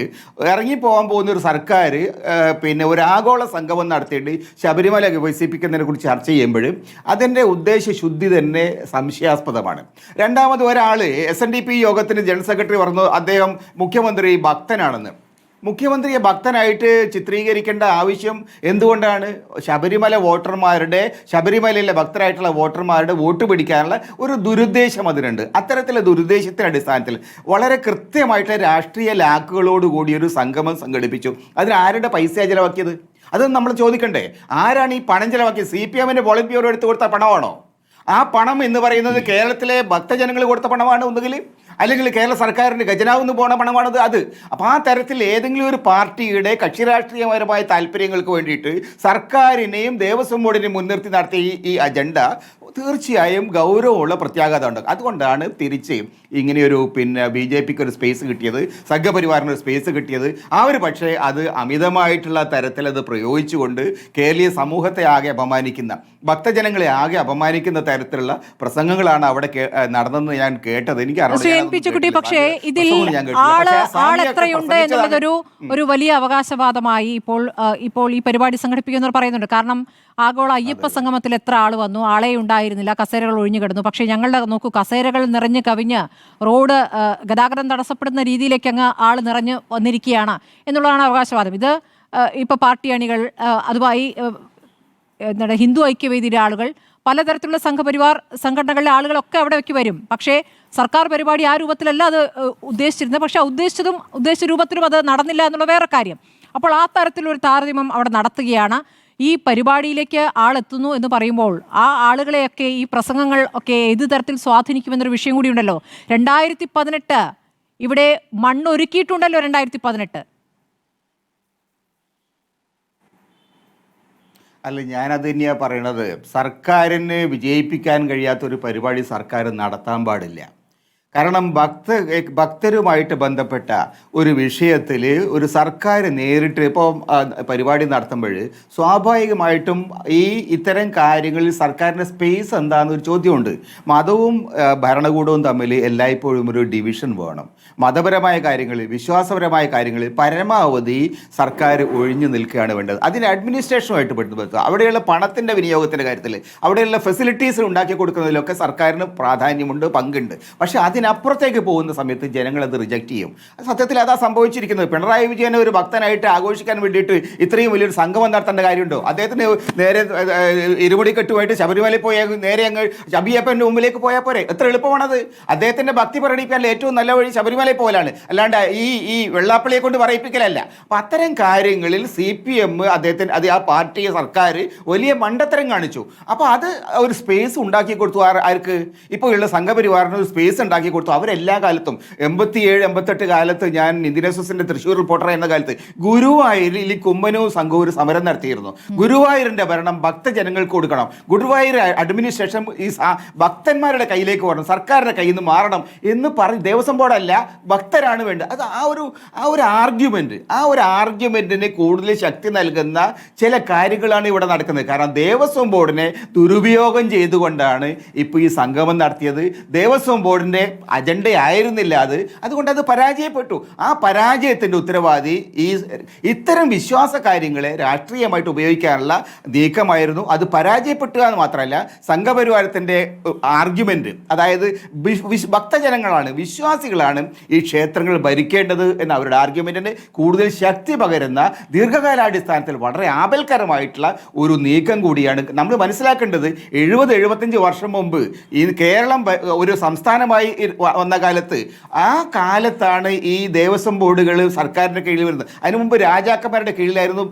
ഇറങ്ങിപ്പോകാൻ പോകുന്ന ഒരു സർക്കാർ ഒരു ആഗോള സംഗമം നടത്തിയിട്ട് ശബരിമല വികസിപ്പിക്കുന്നതിനെ കുറിച്ച് ചർച്ച ചെയ്യുമ്പോൾ അതിൻ്റെ ഉദ്ദേശശുദ്ധി തന്നെ സംശയാസ്പദമാണ്. രണ്ടാമത്, ഒരാൾ SNDP യോഗത്തിന് ജനറൽ സെക്രട്ടറി പറഞ്ഞു അദ്ദേഹം മുഖ്യമന്ത്രി ഭക്തനാണെന്ന്. മുഖ്യമന്ത്രിയെ ഭക്തനായിട്ട് ചിത്രീകരിക്കേണ്ട ആവശ്യം എന്തുകൊണ്ടാണ്? ശബരിമലയിലെ ഭക്തരായിട്ടുള്ള വോട്ടർമാരുടെ വോട്ട് പിടിക്കാനുള്ള ഒരു ദുരുദ്ദേശം അതിനുണ്ട്. അത്തരത്തിലുള്ള ദുരുദ്ദേശത്തിൻ്റെ അടിസ്ഥാനത്തിൽ വളരെ കൃത്യമായിട്ട് രാഷ്ട്രീയ ലാക്കുകളോടുകൂടി ഒരു സംഗമം സംഘടിപ്പിച്ചു. അതിന് ആരുടെ പൈസ ചിലവാക്കിയത്? അത് നമ്മൾ ചോദിക്കണ്ടേ? ആരാണ് ഈ പണം ചിലവാക്കിയത്? CPM-ന്റെ പോളിറ്റ് ബ്യൂറോ എടുത്ത് കൊടുത്ത പണമാണോ? ആ പണം എന്ന് പറയുന്നത് കേരളത്തിലെ ഭക്തജനങ്ങൾ കൊടുത്ത പണമാണ് ഒന്നുകിൽ, അല്ലെങ്കിൽ കേരള സർക്കാരിൻ്റെ ഖജനാവിന്ന് പോണ പണമാണത്. അപ്പോൾ ആ തരത്തിൽ ഏതെങ്കിലും ഒരു പാർട്ടിയുടെ കക്ഷി രാഷ്ട്രീയപരമായ താല്പര്യങ്ങൾക്ക് വേണ്ടിയിട്ട് സർക്കാരിനെയും ദേവസ്വം ബോർഡിനെയും മുൻനിർത്തി നടത്തിയ ഈ അജണ്ട തീർച്ചയായും ഗൗരവമുള്ള പ്രത്യാഘാതം ഉണ്ട്. അതുകൊണ്ടാണ് തിരിച്ച് ഇങ്ങനെയൊരു BJPക്ക് ഒരു സ്പേസ് കിട്ടിയത്, സംഘപരിവാറിന് ഒരു സ്പേസ് കിട്ടിയത്. പക്ഷേ അത് അമിതമായിട്ടുള്ള തരത്തിൽ അത് പ്രയോഗിച്ചുകൊണ്ട് കേരളീയ സമൂഹത്തെ ആകെ അപമാനിക്കുന്ന, ഭക്തജനങ്ങളെ ആകെ അപമാനിക്കുന്ന തരത്തിലുള്ള പ്രസംഗങ്ങളാണ് അവിടെ നടന്നെന്ന് ഞാൻ കേട്ടത്. എനിക്ക് പക്ഷേ ഇതിൽ ആളെത്രയുണ്ട് എന്നുള്ളതൊരു വലിയ അവകാശവാദമായി ഇപ്പോൾ ഈ പരിപാടി സംഘടിപ്പിക്കുന്നവർ പറയുന്നുണ്ട്. കാരണം ആഗോള അയ്യപ്പ സംഗമത്തിൽ എത്ര ആൾ വന്നു? ആളെ ഉണ്ടായിരുന്നില്ല, കസേരകൾ ഒഴിഞ്ഞു കിടന്നു. പക്ഷേ ഞങ്ങളുടെ നോക്കൂ, കസേരകൾ നിറഞ്ഞ് കവിഞ്ഞ് റോഡ് ഗതാഗതം തടസ്സപ്പെടുന്ന രീതിയിലേക്ക് അങ്ങ് ആൾ നിറഞ്ഞു വന്നിരിക്കുകയാണ് എന്നുള്ളതാണ് അവകാശവാദം. ഇത് ഇപ്പോൾ പാർട്ടി അണികൾ, അതുമായി ഹിന്ദു ഐക്യവേദിയുടെ ആളുകൾ, പലതരത്തിലുള്ള സംഘപരിവാർ സംഘടനകളിലെ ആളുകളൊക്കെ അവിടേക്ക് വരും. പക്ഷേ സർക്കാർ പരിപാടി ആ രൂപത്തിലല്ല അത് ഉദ്ദേശിച്ചിരുന്നത്. പക്ഷേ ഉദ്ദേശിച്ച രൂപത്തിലും അത് നടന്നില്ല എന്നുള്ള വേറെ കാര്യം. അപ്പോൾ ആ തരത്തിലൊരു താരതമ്യം അവിടെ നടത്തുകയാണ്. ഈ പരിപാടിയിലേക്ക് ആളെത്തുന്നു എന്ന് പറയുമ്പോൾ ആ ആളുകളെയൊക്കെ ഈ പ്രസംഗങ്ങൾ ഒക്കെ ഏത് തരത്തിൽ സ്വാധീനിക്കുമെന്നൊരു വിഷയം കൂടി ഉണ്ടല്ലോ. 2018 ഇവിടെ മണ്ണൊരുക്കിയിട്ടുണ്ടല്ലോ. 2018 അല്ല, ഞാനത് തന്നെയാണ് പറയണത്. സർക്കാരിന് വിജയിപ്പിക്കാൻ കഴിയാത്തൊരു പരിപാടി സർക്കാർ നടത്താൻ പാടില്ല. കാരണം ഭക്തരുമായിട്ട് ബന്ധപ്പെട്ട ഒരു വിഷയത്തിൽ ഒരു സർക്കാർ നേരിട്ട് ഇപ്പോൾ പരിപാടി നടത്തുമ്പോൾ സ്വാഭാവികമായിട്ടും ഇത്തരം കാര്യങ്ങളിൽ സർക്കാരിൻ്റെ സ്പേസ് എന്താണെന്നൊരു ചോദ്യമുണ്ട്. മതവും ഭരണകൂടവും തമ്മിൽ എല്ലായ്പ്പോഴും ഒരു ഡിവിഷൻ വേണം. മതപരമായ കാര്യങ്ങളിൽ, വിശ്വാസപരമായ കാര്യങ്ങളിൽ പരമാവധി സർക്കാർ ഒഴിഞ്ഞു നിൽക്കുകയാണ് വേണ്ടത്. അതിന് അഡ്മിനിസ്ട്രേഷനുമായിട്ട് ബന്ധപ്പെടുത്തുക. അവിടെയുള്ള പണത്തിൻ്റെ വിനിയോഗത്തിൻ്റെ കാര്യത്തിൽ, അവിടെയുള്ള ഫെസിലിറ്റീസ് ഉണ്ടാക്കി കൊടുക്കുന്നതിലൊക്കെ സർക്കാരിന് പ്രാധാന്യമുണ്ട്, പങ്കുണ്ട്. പക്ഷേ അതിനപ്പുറത്തേക്ക് പോകുന്ന സമയത്ത് ജനങ്ങൾ അത് റിജക്റ്റ് ചെയ്യും. സത്യത്തിൽ അതാ സംഭവിച്ചിരിക്കുന്നത്. പിണറായി വിജയനെ ഒരു ഭക്തനായിട്ട് ആഘോഷിക്കാൻ വേണ്ടിയിട്ട് ഇത്രയും വലിയൊരു സംഗമം നടത്തേണ്ട കാര്യമുണ്ടോ? അദ്ദേഹത്തിന് നേരെ ഇരുമുടിക്കെട്ടുമായിട്ട് ശബരിമലയിൽ പോയാൽ നേരെ അങ്ങ് അയ്യപ്പൻ്റെ മുമ്പിലേക്ക് പോയാൽ പോരെ? എത്ര എളുപ്പമാണത്. അദ്ദേഹത്തിൻ്റെ ഭക്തി പ്രകടിപ്പിക്കാൻ ഏറ്റവും നല്ല വഴി ശബരിമലയിൽ പോകലാണ്, അല്ലാണ്ട് ഈ വെള്ളാപ്പള്ളിയെ കൊണ്ട് പറയിപ്പിക്കലല്ല. അപ്പം അത്തരം കാര്യങ്ങളിൽ CPM അദ്ദേഹത്തിന് ആ പാർട്ടി സർക്കാർ വലിയ മണ്ടത്തരം കാണിച്ചു. അപ്പോൾ അത് ഒരു സ്പേസ് ഉണ്ടാക്കി കൊടുത്തു. ആർക്ക്? ഇപ്പോൾ ഉള്ള സംഘപരിവാറിന് ഒരു സ്പേസ് ഉണ്ടാക്കി കൊടുത്തു. അവരെല്ലാ കാലത്തും 87-88 കാലത്ത് ഞാൻ ഇന്ത്യൻ എക്സ്പ്രസിന്റെ തൃശ്ശൂർ റിപ്പോർട്ടർ എന്ന കാലത്ത് ഗുരുവായൂരിൽ ഈ കുമ്മനവും സംഘവും ഒരു സമരം നടത്തിയിരുന്നു. ഗുരുവായൂരിന്റെ ഭരണം ഭക്തജനങ്ങൾക്ക് കൊടുക്കണം, ഗുരുവായൂർ അഡ്മിനിസ്ട്രേഷൻ ഈ ഭക്തന്മാരുടെ കയ്യിലേക്ക് വരണം, സർക്കാരിന്റെ കയ്യിൽ നിന്ന് മാറണം എന്ന് പറഞ്ഞ് ദേവസ്വം ബോർഡല്ല ഭക്തരാണ് വേണ്ടത്. അത് ആ ഒരു ആർഗ്യുമെന്റിന് കൂടുതൽ ശക്തി നൽകുന്ന ചില കാര്യങ്ങളാണ് ഇവിടെ നടക്കുന്നത്. കാരണം ദേവസ്വം ബോർഡിനെ ദുരുപയോഗം ചെയ്തുകൊണ്ടാണ് ഇപ്പോൾ ഈ സംഗമം നടത്തിയത്. ദേവസ്വം ബോർഡിന്റെ അജണ്ടയായിരുന്നില്ല അത്, അതുകൊണ്ട് അത് പരാജയപ്പെട്ടു. ആ പരാജയത്തിന്റെ ഉത്തരവാദി ഇത്തരം വിശ്വാസ കാര്യങ്ങളെ രാഷ്ട്രീയമായിട്ട് ഉപയോഗിക്കാനുള്ള നീക്കമായിരുന്നു. അത് പരാജയപ്പെട്ടുക എന്ന് മാത്രമല്ല, സംഘപരിവാരത്തിന്റെ ആർഗ്യുമെന്റ്, അതായത് ഭക്തജനങ്ങളാണ്, വിശ്വാസികളാണ് ഈ ക്ഷേത്രങ്ങൾ ഭരിക്കേണ്ടത് എന്ന അവരുടെ ആർഗ്യുമെന്റിന് കൂടുതൽ ശക്തി പകരുന്ന ദീർഘകാലാടിസ്ഥാനത്തിൽ വളരെ ആപൽക്കരമായിട്ടുള്ള ഒരു നീക്കം കൂടിയാണ് നമ്മൾ മനസ്സിലാക്കേണ്ടത്. 70-75 വർഷം മുമ്പ് ഈ കേരളം ഒരു സംസ്ഥാനമായി വന്ന കാലത്ത്, ആ കാലത്താണ് ഈ ദേവസ്വം ബോർഡുകൾ സർക്കാരിൻ്റെ കീഴിൽ വരുന്നത്. അതിനു മുമ്പ് രാജാക്കന്മാരുടെ കീഴിലായിരുന്നു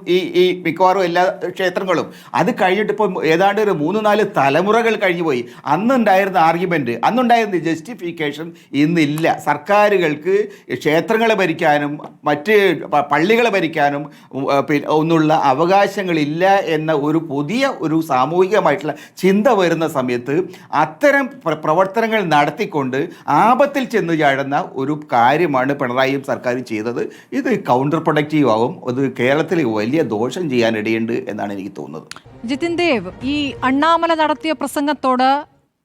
ഈ മിക്കവാറും എല്ലാ ക്ഷേത്രങ്ങളും. അത് കഴിഞ്ഞിട്ട് ഇപ്പോൾ ഏതാണ്ട് ഒരു 3-4 തലമുറകൾ കഴിഞ്ഞുപോയി. അന്നുണ്ടായിരുന്ന ആർഗ്യുമെന്റ്, അന്നുണ്ടായിരുന്ന ജസ്റ്റിഫിക്കേഷൻ ഇന്നില്ല. സർക്കാരുകൾക്ക് ക്ഷേത്രങ്ങളെ ഭരിക്കാനും മറ്റ് പള്ളികളെ ഭരിക്കാനും ഒന്നുള്ള അവകാശങ്ങളില്ല എന്ന ഒരു പുതിയ ഒരു സാമൂഹികമായിട്ടുള്ള ചിന്ത വരുന്ന സമയത്ത് അത്തരം പ്രവർത്തനങ്ങൾ നടത്തിക്കൊണ്ട് ആപത്തിൽ ചെന്ന് ചാടുന്ന ഒരു കാര്യമാണ് പിണറായിയും സർക്കാരും ചെയ്തത്. ഇത് കൗണ്ടർ പ്രൊഡക്റ്റീവ് ആവും. അത് കേരളത്തിൽ വലിയ ദോഷം ചെയ്യാനിടയുണ്ട് എന്നാണ് എനിക്ക് തോന്നുന്നത്. ജിതിൻ ദേവ്, ഈ അണ്ണാമല നടത്തിയ പ്രസംഗത്തോട്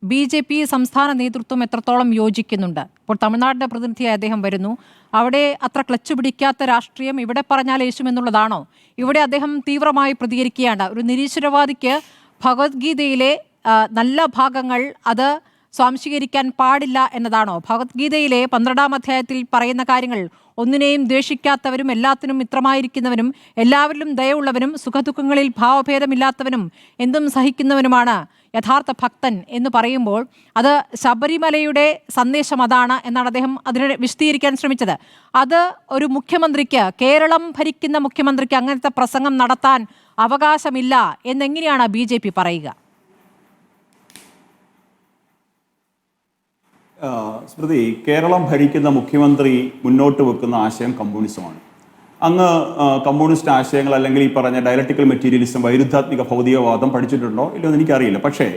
BJP സംസ്ഥാന നേതൃത്വം എത്രത്തോളം യോജിക്കുന്നുണ്ട്? ഇപ്പോൾ തമിഴ്നാടിന്റെ പ്രതിനിധിയായി അദ്ദേഹം വരുന്നു. അവിടെ അത്ര ക്ലച്ച് പിടിക്കാത്ത രാഷ്ട്രീയം ഇവിടെ പറഞ്ഞാൽ യേശുമെന്നുള്ളതാണോ? ഇവിടെ അദ്ദേഹം തീവ്രമായി പ്രതികരിക്കുകയാണ്. ഒരു നിരീശ്വരവാദിക്ക് ഭഗവത്ഗീതയിലെ നല്ല ഭാഗങ്ങൾ അത് സ്വാംശീകരിക്കാൻ പാടില്ല എന്നതാണോ? ഭഗവത്ഗീതയിലെ 12-ാം അധ്യായത്തിൽ പറയുന്ന കാര്യങ്ങൾ, ഒന്നിനെയും ദ്വേഷിക്കാത്തവരും എല്ലാത്തിനും മിത്രമായിരിക്കുന്നവനും എല്ലാവരിലും ദയവുള്ളവനും സുഖദുഃഖങ്ങളിൽ ഭാവഭേദമില്ലാത്തവനും എന്തും സഹിക്കുന്നവനുമാണ് യഥാർത്ഥ ഭക്തൻ എന്ന് പറയുമ്പോൾ അത് ശബരിമലയുടെ സന്ദേശം അതാണ് എന്നാണ് അദ്ദേഹം അതിനെ വിശദീകരിക്കാൻ ശ്രമിച്ചത്. അത് ഒരു മുഖ്യമന്ത്രിക്ക്, കേരളം ഭരിക്കുന്ന മുഖ്യമന്ത്രിക്ക് അങ്ങനത്തെ പ്രസംഗം നടത്താൻ അവകാശമില്ല എന്നെങ്ങനെയാണ് BJP പറയുക? സ്മൃതി, കേരളം ഭരിക്കുന്ന മുഖ്യമന്ത്രി മുന്നോട്ട് വെക്കുന്ന ആശയം കമ്മ്യൂണിസമാണ്. അങ്ങ് കമ്മ്യൂണിസ്റ്റ് ആശയങ്ങൾ അല്ലെങ്കിൽ ഈ പറഞ്ഞ ഡയലക്ടിക്കൽ മെറ്റീരിയലിസം, വൈരുദ്ധാത്മിക ഭൗതികവാദം പഠിച്ചിട്ടുണ്ടോ ഇല്ലയോ എന്ന് എനിക്കറിയില്ല. പക്ഷേ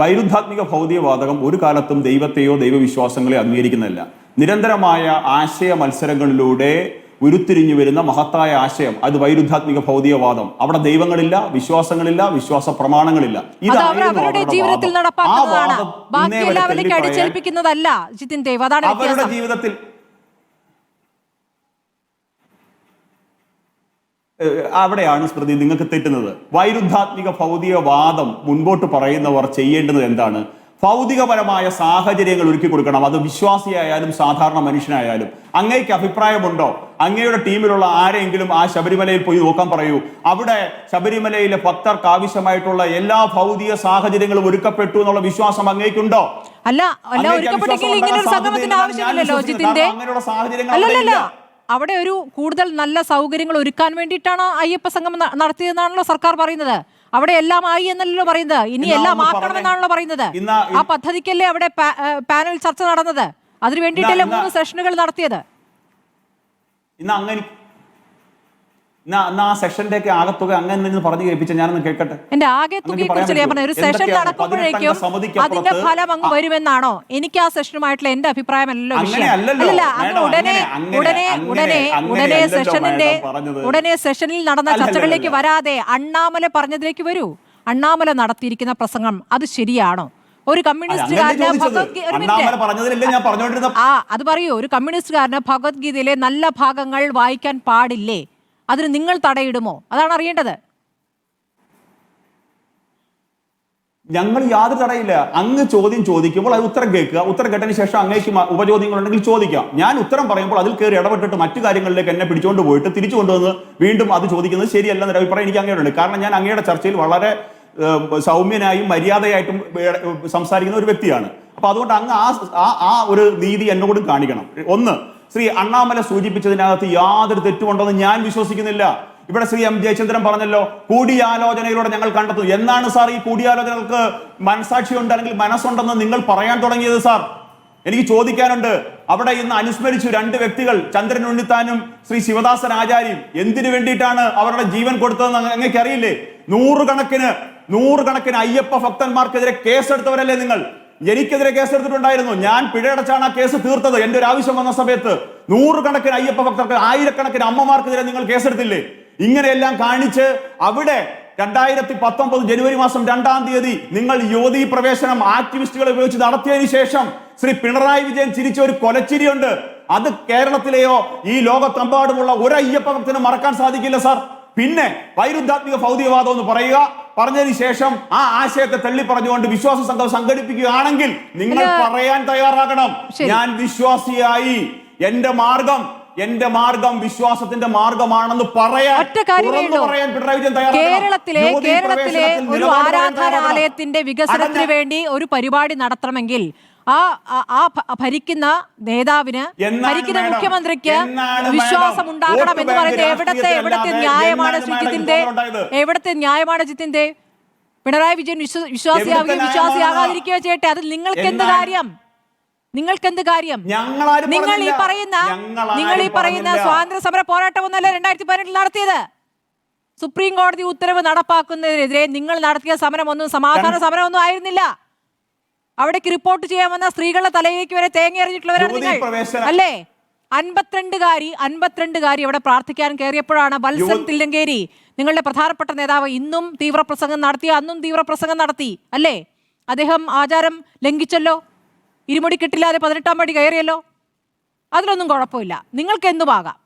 വൈരുദ്ധാത്മിക ഭൗതികവാദം ഒരു കാലത്തും ദൈവത്തെയോ ദൈവവിശ്വാസങ്ങളെയോ അംഗീകരിക്കുന്നില്ല. നിരന്തരമായ ആശയ മത്സരങ്ങളിലൂടെ ഉരുത്തിരിഞ്ഞു വരുന്ന മഹത്തായ ആശയം അത് വൈരുദ്ധാത്മിക ഭൗതികവാദം. അവിടെ ദൈവങ്ങളില്ല, വിശ്വാസങ്ങളില്ല, വിശ്വാസ പ്രമാണങ്ങളില്ല. അവരുടെ ജീവിതത്തിൽ നടപ്പാക്കുന്നതാണ്, ബാക്കി എല്ലാവരിലേക്ക് അടിച്ചേൽപ്പിക്കുന്നതല്ല. ജിതിൻ ദേവ്, അതാണ് അവരുടെ ജീവിതത്തിൽ അവിടെയാണ് സ്മൃതി നിങ്ങൾക്ക് തെറ്റുന്നത്. വൈരുദ്ധാത്മിക ഭൗതികവാദം മുൻപോട്ട് പറയുന്നവർ ചെയ്യേണ്ടത് എന്താണ്? ഭൗതികപരമായ സാഹചര്യങ്ങൾ ഒരുക്കി കൊടുക്കണം. അത് വിശ്വാസിയായാലും സാധാരണ മനുഷ്യനായാലും. അങ്ങേക്ക് അഭിപ്രായമുണ്ടോ? അങ്ങയുടെ ടീമിലുള്ള ആരെങ്കിലും ആ ശബരിമലയിൽ പോയി നോക്കാൻ പറയൂ. അവിടെ ശബരിമലയിലെ ഭക്തർക്ക് ആവശ്യമായിട്ടുള്ള എല്ലാ ഭൗതിക സാഹചര്യങ്ങളും ഒരുക്കപ്പെട്ടു എന്നുള്ള വിശ്വാസം അങ്ങേക്കുണ്ടോ? അല്ലല്ലോ, അവിടെ ഒരു കൂടുതൽ നല്ല സൗകര്യങ്ങൾ ഒരുക്കാൻ വേണ്ടിയിട്ടാണ് അയ്യപ്പ സംഗമം നടത്തിയതെന്നാണല്ലോ സർക്കാർ പറയുന്നത്. അവിടെ എല്ലാം ആയി എന്നല്ലോ പറയുന്നത്, ഇനി എല്ലാം ആക്കണമെന്നാണല്ലോ പറയുന്നത്. ആ പദ്ധതിക്കല്ലേ അവിടെ പാനൽ ചർച്ച നടന്നത്, അതിനു വേണ്ടിയിട്ടല്ലേ 3 സെഷനുകൾ നടത്തിയത്. ആ സെഷന്റെ ഒക്കെ ആകത്തുക അങ്ങനെ പറഞ്ഞു കേൾപ്പിച്ച ഞാനൊന്ന് കേൾക്കട്ടെ. എന്റെ ആകെ തുകയെ കുറിച്ച് ഒരു സെഷൻ നടക്കുമ്പോഴേക്കും അതിന്റെ ഫലം അങ്ങ് വരുമെന്നാണോ? എനിക്ക് ആ സെഷനുമായിട്ടുള്ള എന്റെ അഭിപ്രായമല്ലോ വിഷയം. ഉടനെ സെഷനിൽ നടന്ന ചർച്ചകളിലേക്ക് വരാതെ അണ്ണാമല പറഞ്ഞതിലേക്ക് വരൂ. അണ്ണാമല നടത്തിയിരിക്കുന്ന പ്രസംഗം അത് ശരിയാണോ? ഒരു കമ്മ്യൂണിസ്റ്റുകാരന് അത് പറയൂ, ഒരു കമ്മ്യൂണിസ്റ്റുകാരന് ഭഗവത്ഗീതയിലെ നല്ല ഭാഗങ്ങൾ വായിക്കാൻ പാടില്ലേ? അതിന് നിങ്ങൾ തടയിടുമോ? അതാണ് അറിയേണ്ടത്. ഞങ്ങൾ യാതൊരു തടയില്ല. അങ്ങ് ചോദ്യം ചോദിക്കുമ്പോൾ അത് ഉത്തരം കേൾക്കുക, ഉത്തരം കേട്ടതിന് ശേഷം അങ്ങേക്ക് ഉപചോദ്യങ്ങളുണ്ടെങ്കിൽ ചോദിക്കാം. ഞാൻ ഉത്തരം പറയുമ്പോൾ അതിൽ കയറി ഇടപെട്ടിട്ട് മറ്റു കാര്യങ്ങളിലേക്ക് എന്നെ പിടിച്ചുകൊണ്ട് പോയിട്ട് തിരിച്ചു കൊണ്ടുവന്ന് വീണ്ടും അത് ചോദിക്കുന്നത് ശരിയല്ലെന്നൊരു അഭിപ്രായം എനിക്ക് അങ്ങനെയുണ്ട്. കാരണം ഞാൻ അങ്ങയുടെ ചർച്ചയിൽ വളരെ സൗമ്യനായും മര്യാദയായിട്ടും സംസാരിക്കുന്ന ഒരു വ്യക്തിയാണ്. അപ്പൊ അതുകൊണ്ട് അങ്ങ് ആ ഒരു നീതി എന്നോടും കാണിക്കണം. ഒന്ന്, ശ്രീ അണ്ണാമല സൂചിപ്പിച്ചതിനകത്ത് യാതൊരു തെറ്റുമുണ്ടെന്ന് ഞാൻ വിശ്വസിക്കുന്നില്ല. ഇവിടെ ശ്രീ എം ജയചന്ദ്രൻ പറഞ്ഞല്ലോ, കൂടിയാലോചനയിലൂടെ ഞങ്ങൾ കണ്ടെത്തും. എന്നാണ് സാർ ഈ കൂടിയാലോചനകൾക്ക് മനസാക്ഷിയുണ്ട് അല്ലെങ്കിൽ മനസ്സുണ്ടെന്ന് നിങ്ങൾ പറയാൻ തുടങ്ങിയത് സാർ? എനിക്ക് ചോദിക്കാനുണ്ട്. അവിടെ ഇന്ന് അനുസ്മരിച്ചു 2 വ്യക്തികൾ, ചന്ദ്രൻ ഉണ്ണിത്താനും ശ്രീ ശിവദാസൻ ആചാര്യയും. എന്തിനു വേണ്ടിയിട്ടാണ് അവരുടെ ജീവൻ കൊടുത്തതെന്ന് അങ്ങേക്ക് അറിയില്ലേ? നൂറുകണക്കിന് അയ്യപ്പ ഭക്തന്മാർക്കെതിരെ കേസെടുത്തവരല്ലേ നിങ്ങൾ? എനിക്കെതിരെ കേസെടുത്തിട്ടുണ്ടായിരുന്നു. ഞാൻ പിഴയടച്ചാണ് ആ കേസ് തീർത്തത്. എന്റെ ഒരു ആവശ്യം വന്ന സമയത്ത് നൂറുകണക്കിന് അയ്യപ്പ ഭക്തർക്ക്, ആയിരക്കണക്കിന് അമ്മമാർക്കെതിരെ നിങ്ങൾ കേസെടുത്തില്ലേ? ഇങ്ങനെയെല്ലാം കാണിച്ച് അവിടെ 2019 ജനുവരി മാസം 2-ാം തീയതി നിങ്ങൾ യുവതീ പ്രവേശനം ആക്ടിവിസ്റ്റുകളെ ഉപയോഗിച്ച് നടത്തിയതിനു ശേഷം ശ്രീ പിണറായി വിജയൻ ചിരിച്ച ഒരു കൊലച്ചിരിയുണ്ട്. അത് കേരളത്തിലെയോ ഈ ലോകത്തെമ്പാടുമുള്ള ഒരു അയ്യപ്പ ഭക്തന് മറക്കാൻ സാധിക്കില്ല സാർ. പിന്നെ വൈരുദ്ധാത്മിക ഭൗതികവാദം എന്ന് പറയുക, പറഞ്ഞതിന് ശേഷം ആ ആശയത്തെ തള്ളി പറഞ്ഞുകൊണ്ട് വിശ്വാസ സംഘം സംഘടിപ്പിക്കുകയാണെങ്കിൽ നിങ്ങൾ പറയാൻ തയ്യാറാകണം, ഞാൻ വിശ്വാസിയായി, എന്റെ മാർഗം വിശ്വാസത്തിന്റെ മാർഗമാണെന്ന് പറയാൻ പിണറായി വിജയൻ കേരളത്തിലെ ഒരു ആരാധനാലയത്തിന്റെ വികസനത്തിന് വേണ്ടി ഒരു പരിപാടി നടത്തണമെങ്കിൽ ഭരിക്കുന്ന നേതാവിന്, ഭരിക്കുന്ന മുഖ്യമന്ത്രിക്ക് വിശ്വാസം ഉണ്ടാകണം എന്ന് പറയുന്നത് എവിടത്തെ ന്യായമാണ് ശ്രീജിത്തിന്റെ? എവിടത്തെ ന്യായമാണ് ജിത്തിന്റെ? പിണറായി വിജയൻ വിശ്വാസിയാവുകയോ വിശ്വാസിയാകാതിരിക്കുകയോ ചെയ്യട്ടെ, അത് നിങ്ങൾക്ക് എന്ത് കാര്യം? നിങ്ങൾ ഈ പറയുന്ന സ്വാതന്ത്ര്യ സമര പോരാട്ടമൊന്നല്ല 2018 നടത്തിയത്. സുപ്രീം കോടതി ഉത്തരവ് നടപ്പാക്കുന്നതിനെതിരെ നിങ്ങൾ നടത്തിയ സമരമൊന്നും സമാധാന സമരമൊന്നും ആയിരുന്നില്ല. അവിടേക്ക് റിപ്പോർട്ട് ചെയ്യാൻ വന്ന സ്ത്രീകളുടെ തലയിലേക്ക് വരെ തേങ്ങ എറിഞ്ഞിട്ടുള്ളവരാണ് നിങ്ങൾ, അല്ലേ? 52കാരി അവിടെ പ്രാർത്ഥിക്കാൻ കയറിയപ്പോഴാണ് വത്സൻ തില്ലങ്കേരി, നിങ്ങളുടെ പ്രധാനപ്പെട്ട നേതാവ്, ഇന്നും തീവ്രപ്രസംഗം നടത്തി, അന്നും തീവ്രപ്രസംഗം നടത്തി, അല്ലേ? അദ്ദേഹം ആചാരം ലംഘിച്ചല്ലോ, ഇരുമുടി കെട്ടില്ലാതെ 18-ാം പടി കയറിയല്ലോ. അതിലൊന്നും കുഴപ്പമില്ല, നിങ്ങൾക്ക് എന്തുമാകാം.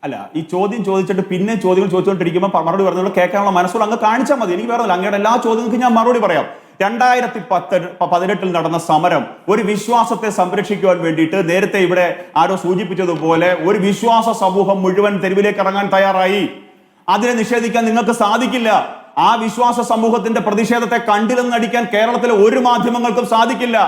അല്ല, ഈ ചോദ്യം ചോദിച്ചിട്ട് പിന്നെ ചോദ്യങ്ങൾ ചോദിച്ചുകൊണ്ടിരിക്കുമ്പോൾ മറുപടി പറഞ്ഞുകൊണ്ട് കേൾക്കാനുള്ള മനസ്സുള്ള അങ്ങ് കാണിച്ചാൽ മതി. എനിക്ക് വേറെ അങ്ങയുടെ എല്ലാ ചോദ്യങ്ങൾക്കും ഞാൻ മറുപടി പറയാം. 2018 നടന്ന സമരം ഒരു വിശ്വാസത്തെ സംരക്ഷിക്കുവാൻ വേണ്ടിയിട്ട്, നേരത്തെ ഇവിടെ ആരോ സൂചിപ്പിച്ചതുപോലെ, ഒരു വിശ്വാസ സമൂഹം മുഴുവൻ തെരുവിലേക്ക് ഇറങ്ങാൻ തയ്യാറായി. അതിനെ നിഷേധിക്കാൻ നിങ്ങൾക്ക് സാധിക്കില്ല. ആ വിശ്വാസ സമൂഹത്തിന്റെ പ്രതിഷേധത്തെ കണ്ടില്ലെന്ന് നടിക്കാൻ കേരളത്തിലെ ഒരു മാധ്യമങ്ങൾക്കും സാധിക്കില്ല.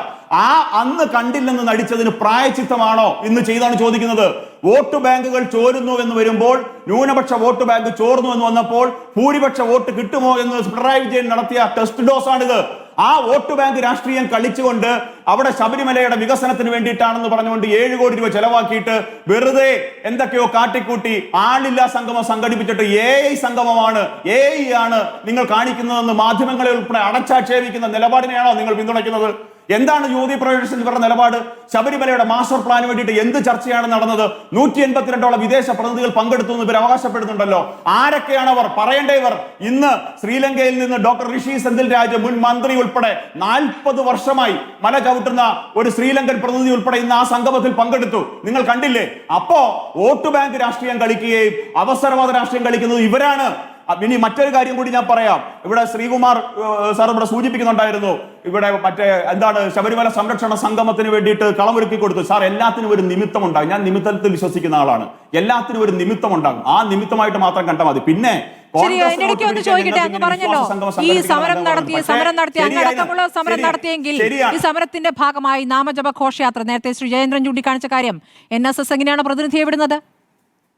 അന്ന് കണ്ടില്ലെന്ന് നടിച്ചതിന് പ്രായച്ചിത്തമാണോ ഇന്ന് ചെയ്താണ് ചോദിക്കുന്നത്? വോട്ട് ബാങ്കുകൾ ചോരുന്നു എന്ന് വരുമ്പോൾ, ന്യൂനപക്ഷ വോട്ട് ബാങ്ക് ചോർന്നു എന്ന് വന്നപ്പോൾ ഭൂരിപക്ഷ വോട്ട് കിട്ടുമോ എന്ന് പിണറായി വിജയൻ നടത്തിയ ടെസ്റ്റ് ഡോസാണിത്. ആ വോട്ട് ബാങ്ക് രാഷ്ട്രീയം കളിച്ചുകൊണ്ട് അവിടെ ശബരിമലയുടെ വികസനത്തിന് വേണ്ടിയിട്ടാണെന്ന് പറഞ്ഞുകൊണ്ട് 7 കോടി രൂപ ചെലവാക്കിയിട്ട് വെറുതെ എന്തൊക്കെയോ കാട്ടിക്കൂട്ടി ആളില്ലാ സംഗമം സംഘടിപ്പിച്ചിട്ട് AI സംഗമമാണ്, AI ആണ് നിങ്ങൾ കാണിക്കുന്നതെന്ന് മാധ്യമങ്ങളെ ഉൾപ്പെടെ അടച്ചാക്ഷേപിക്കുന്ന നിലപാടിനെയാണോ നിങ്ങൾ പിന്തുണയ്ക്കുന്നത്? എന്താണ് യുവതീ പ്രവേശനത്തിന് ഇവരുടെ നിലപാട്? ശബരിമലയുടെ മാസ്റ്റർ പ്ലാന് വേണ്ടിയിട്ട് എന്ത് ചർച്ചയാണ് നടന്നത്? 182ഓളം വിദേശ പ്രതിനിധികൾ പങ്കെടുത്തു എന്ന് ഇവർ അവകാശപ്പെടുന്നുണ്ടല്ലോ. ആരൊക്കെയാണ് അവർ? പറയേണ്ടവർ. ഇന്ന് ശ്രീലങ്കയിൽ നിന്ന് ഡോക്ടർ ഋഷി സെന്തിൽ രാജ്, മുൻ മന്ത്രി ഉൾപ്പെടെ 40 വർഷമായി മല ചവിട്ടുന്ന ഒരു ശ്രീലങ്കൻ പ്രതിനിധി ഉൾപ്പെടെ ഇന്ന് ആ സംഗമത്തിൽ പങ്കെടുത്തു. നിങ്ങൾ കണ്ടില്ലേ? അപ്പോ വോട്ട് ബാങ്ക് രാഷ്ട്രീയം കളിക്കുകയും അവസരവാദ രാഷ്ട്രീയം കളിക്കുന്നത് ഇവരാണ്. ഇനി മറ്റൊരു കാര്യം കൂടി ഞാൻ പറയാം. ഇവിടെ ശ്രീകുമാർ സാർ ഇവിടെ സൂചിപ്പിക്കുന്നുണ്ടായിരുന്നു, ഇവിടെ എന്താണ് ശബരിമല സംരക്ഷണ സംഗമത്തിന് വേണ്ടിയിട്ട് കളമൊരുക്കി കൊടുത്തു. സാർ, എല്ലാത്തിനും ഒരു നിമിത്തം ഉണ്ടാകും. ഞാൻ നിമിത്തത്തിൽ വിശ്വസിക്കുന്ന ആളാണ്. എല്ലാത്തിനും ഒരു നിമിത്തം ഉണ്ടാകും. ആ നിമിത്തമായിട്ട് മാത്രം കണ്ടാൽ മതി. പിന്നെ ഈ സമരം അങ്ങടക്കമുള്ള സമരം നടത്തിയെങ്കിൽ ഈ സമരത്തിന്റെ ഭാഗമായി നാമജപ ഘോഷയാത്ര, നേരത്തെ ശ്രീ ജയേന്ദ്രൻ ചൂണ്ടിക്കാണിച്ച കാര്യം, NSS എങ്ങനെയാണ് പ്രതിനിധിയെ വിടുന്നത്?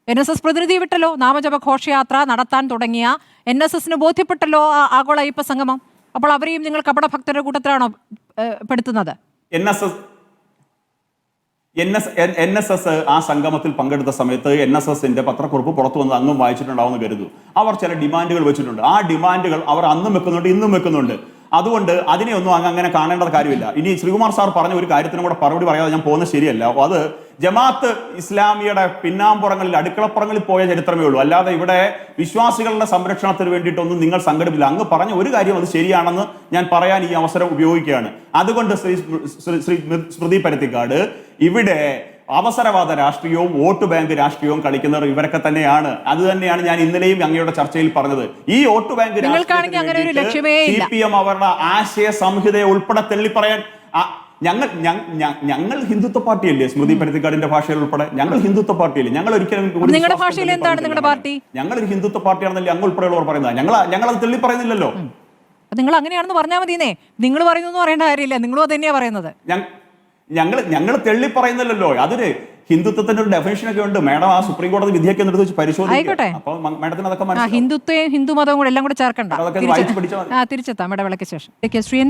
NSS പ്രതിനിധി വിട്ടല്ലോ. നാമജപ ഘോഷയാത്ര നടത്താൻ തുടങ്ങിയ NSSന് ബോധ്യപ്പെട്ടല്ലോ ആഗോള അയ്യപ്പ സംഗമം. അപ്പോൾ അവരെയും നിങ്ങൾ കപടഭക്തരുടെ കൂട്ടത്തിലാണോ പെടുത്തുന്നത്? NSS ആ സംഗമത്തിൽ പങ്കെടുത്ത സമയത്ത് NSSന്റെ പത്രക്കുറിപ്പ് പുറത്തു വന്നത് അങ്ങും വായിച്ചിട്ടുണ്ടാവുമെന്ന് കരുതുന്നു. അവർ ചില ഡിമാൻഡുകൾ വെച്ചിട്ടുണ്ട്. ആ ഡിമാൻഡുകൾ അവർ അന്നും വെക്കുന്നുണ്ട്, ഇന്നും വെക്കുന്നുണ്ട്. അതുകൊണ്ട് അതിനെയൊന്നും അങ്ങനെ കാണേണ്ട കാര്യമില്ല. ഇനി ശ്രീകുമാർ സാർ പറഞ്ഞ ഒരു കാര്യത്തിനും കൂടെ മറുപടി പറയാതെ ഞാൻ പോകുന്നത് ശരിയല്ല. അത് ജമാഅത്ത് ഇസ്ലാമിയുടെ പിന്നാമ്പുറങ്ങളിൽ, അടുക്കളപ്പുറങ്ങളിൽ പോയ ചരിത്രമേ ഉള്ളൂ. അല്ലാതെ ഇവിടെ വിശ്വാസികളുടെ സംരക്ഷണത്തിന് വേണ്ടിയിട്ടൊന്നും നിങ്ങൾ സംഘടിപ്പില്ല. അങ്ങ് പറഞ്ഞ ഒരു കാര്യം അത് ശരിയാണെന്ന് ഞാൻ പറയാൻ ഈ അവസരം ഉപയോഗിക്കുകയാണ്. അതുകൊണ്ട് ശ്രീ സ്മൃതി പരുത്തിക്കാട്, ഇവിടെ അവസരവാദ രാഷ്ട്രീയവും വോട്ട് ബാങ്ക് രാഷ്ട്രീയവും കളിക്കുന്നവർ ഇവരൊക്കെ തന്നെയാണ്. അത് തന്നെയാണ് ഞാൻ ഇന്നലെയും അങ്ങയുടെ ചർച്ചയിൽ പറഞ്ഞത്. ഈ വോട്ട് ബാങ്ക് CPM അവരുടെ ആശയ സംഹിതയെ ഉൾപ്പെടെ തെള്ളിപ്പറയാൻ ഞങ്ങൾ ഹിന്ദുത്വ പാർട്ടിയല്ലേ? സ്മൃതി പരുത്തിക്കാടിന്റെ ഭാഷയിൽ ഉൾപ്പെടെ ഞങ്ങൾ ഹിന്ദുത്വ പാർട്ടിയല്ലേ? ഞങ്ങൾ ഒരിക്കലും നിങ്ങളുടെ ഭാഷയിൽ എന്താണ് നിങ്ങളുടെ പാർട്ടി? ഞങ്ങളൊരു ഹിന്ദുത്വ പാർട്ടിയാണെന്നല്ലേ അങ്ങ് ഉൾപ്പെടെയുള്ളവർ പറയുന്നത്. ഞങ്ങളത് തെള്ളി പറയുന്നില്ലല്ലോ. നിങ്ങൾ അങ്ങനെയാണെന്ന് പറഞ്ഞാൽ മതിയെന്നേ. നിങ്ങൾ പറയുന്നു പറയേണ്ട കാര്യമില്ല, നിങ്ങളും അത് തന്നെയാ പറയുന്നത്. ഞങ്ങൾ തെള്ളി പറയുന്നില്ലല്ലോ. അതൊരു ഹിന്ദുത്വത്തിന്റെ ഒരു ഡെഫിനേഷൻ ഒക്കെ ഉണ്ട് മേഡം. ആ സുപ്രീം കോടതി വിധിയൊക്കെ എടുത്ത് വെച്ച് പരിശോധിക്കട്ടെ. അപ്പൊ മേഡത്തിന് അതൊക്കെ ഹിന്ദുത്വയും ഹിന്ദുമതവും കൂടെ എല്ലാം കൂടെ ചേർക്കണ്ട. തിരിച്ചെത്താം ഇടവേളയ്ക്ക് ശേഷം.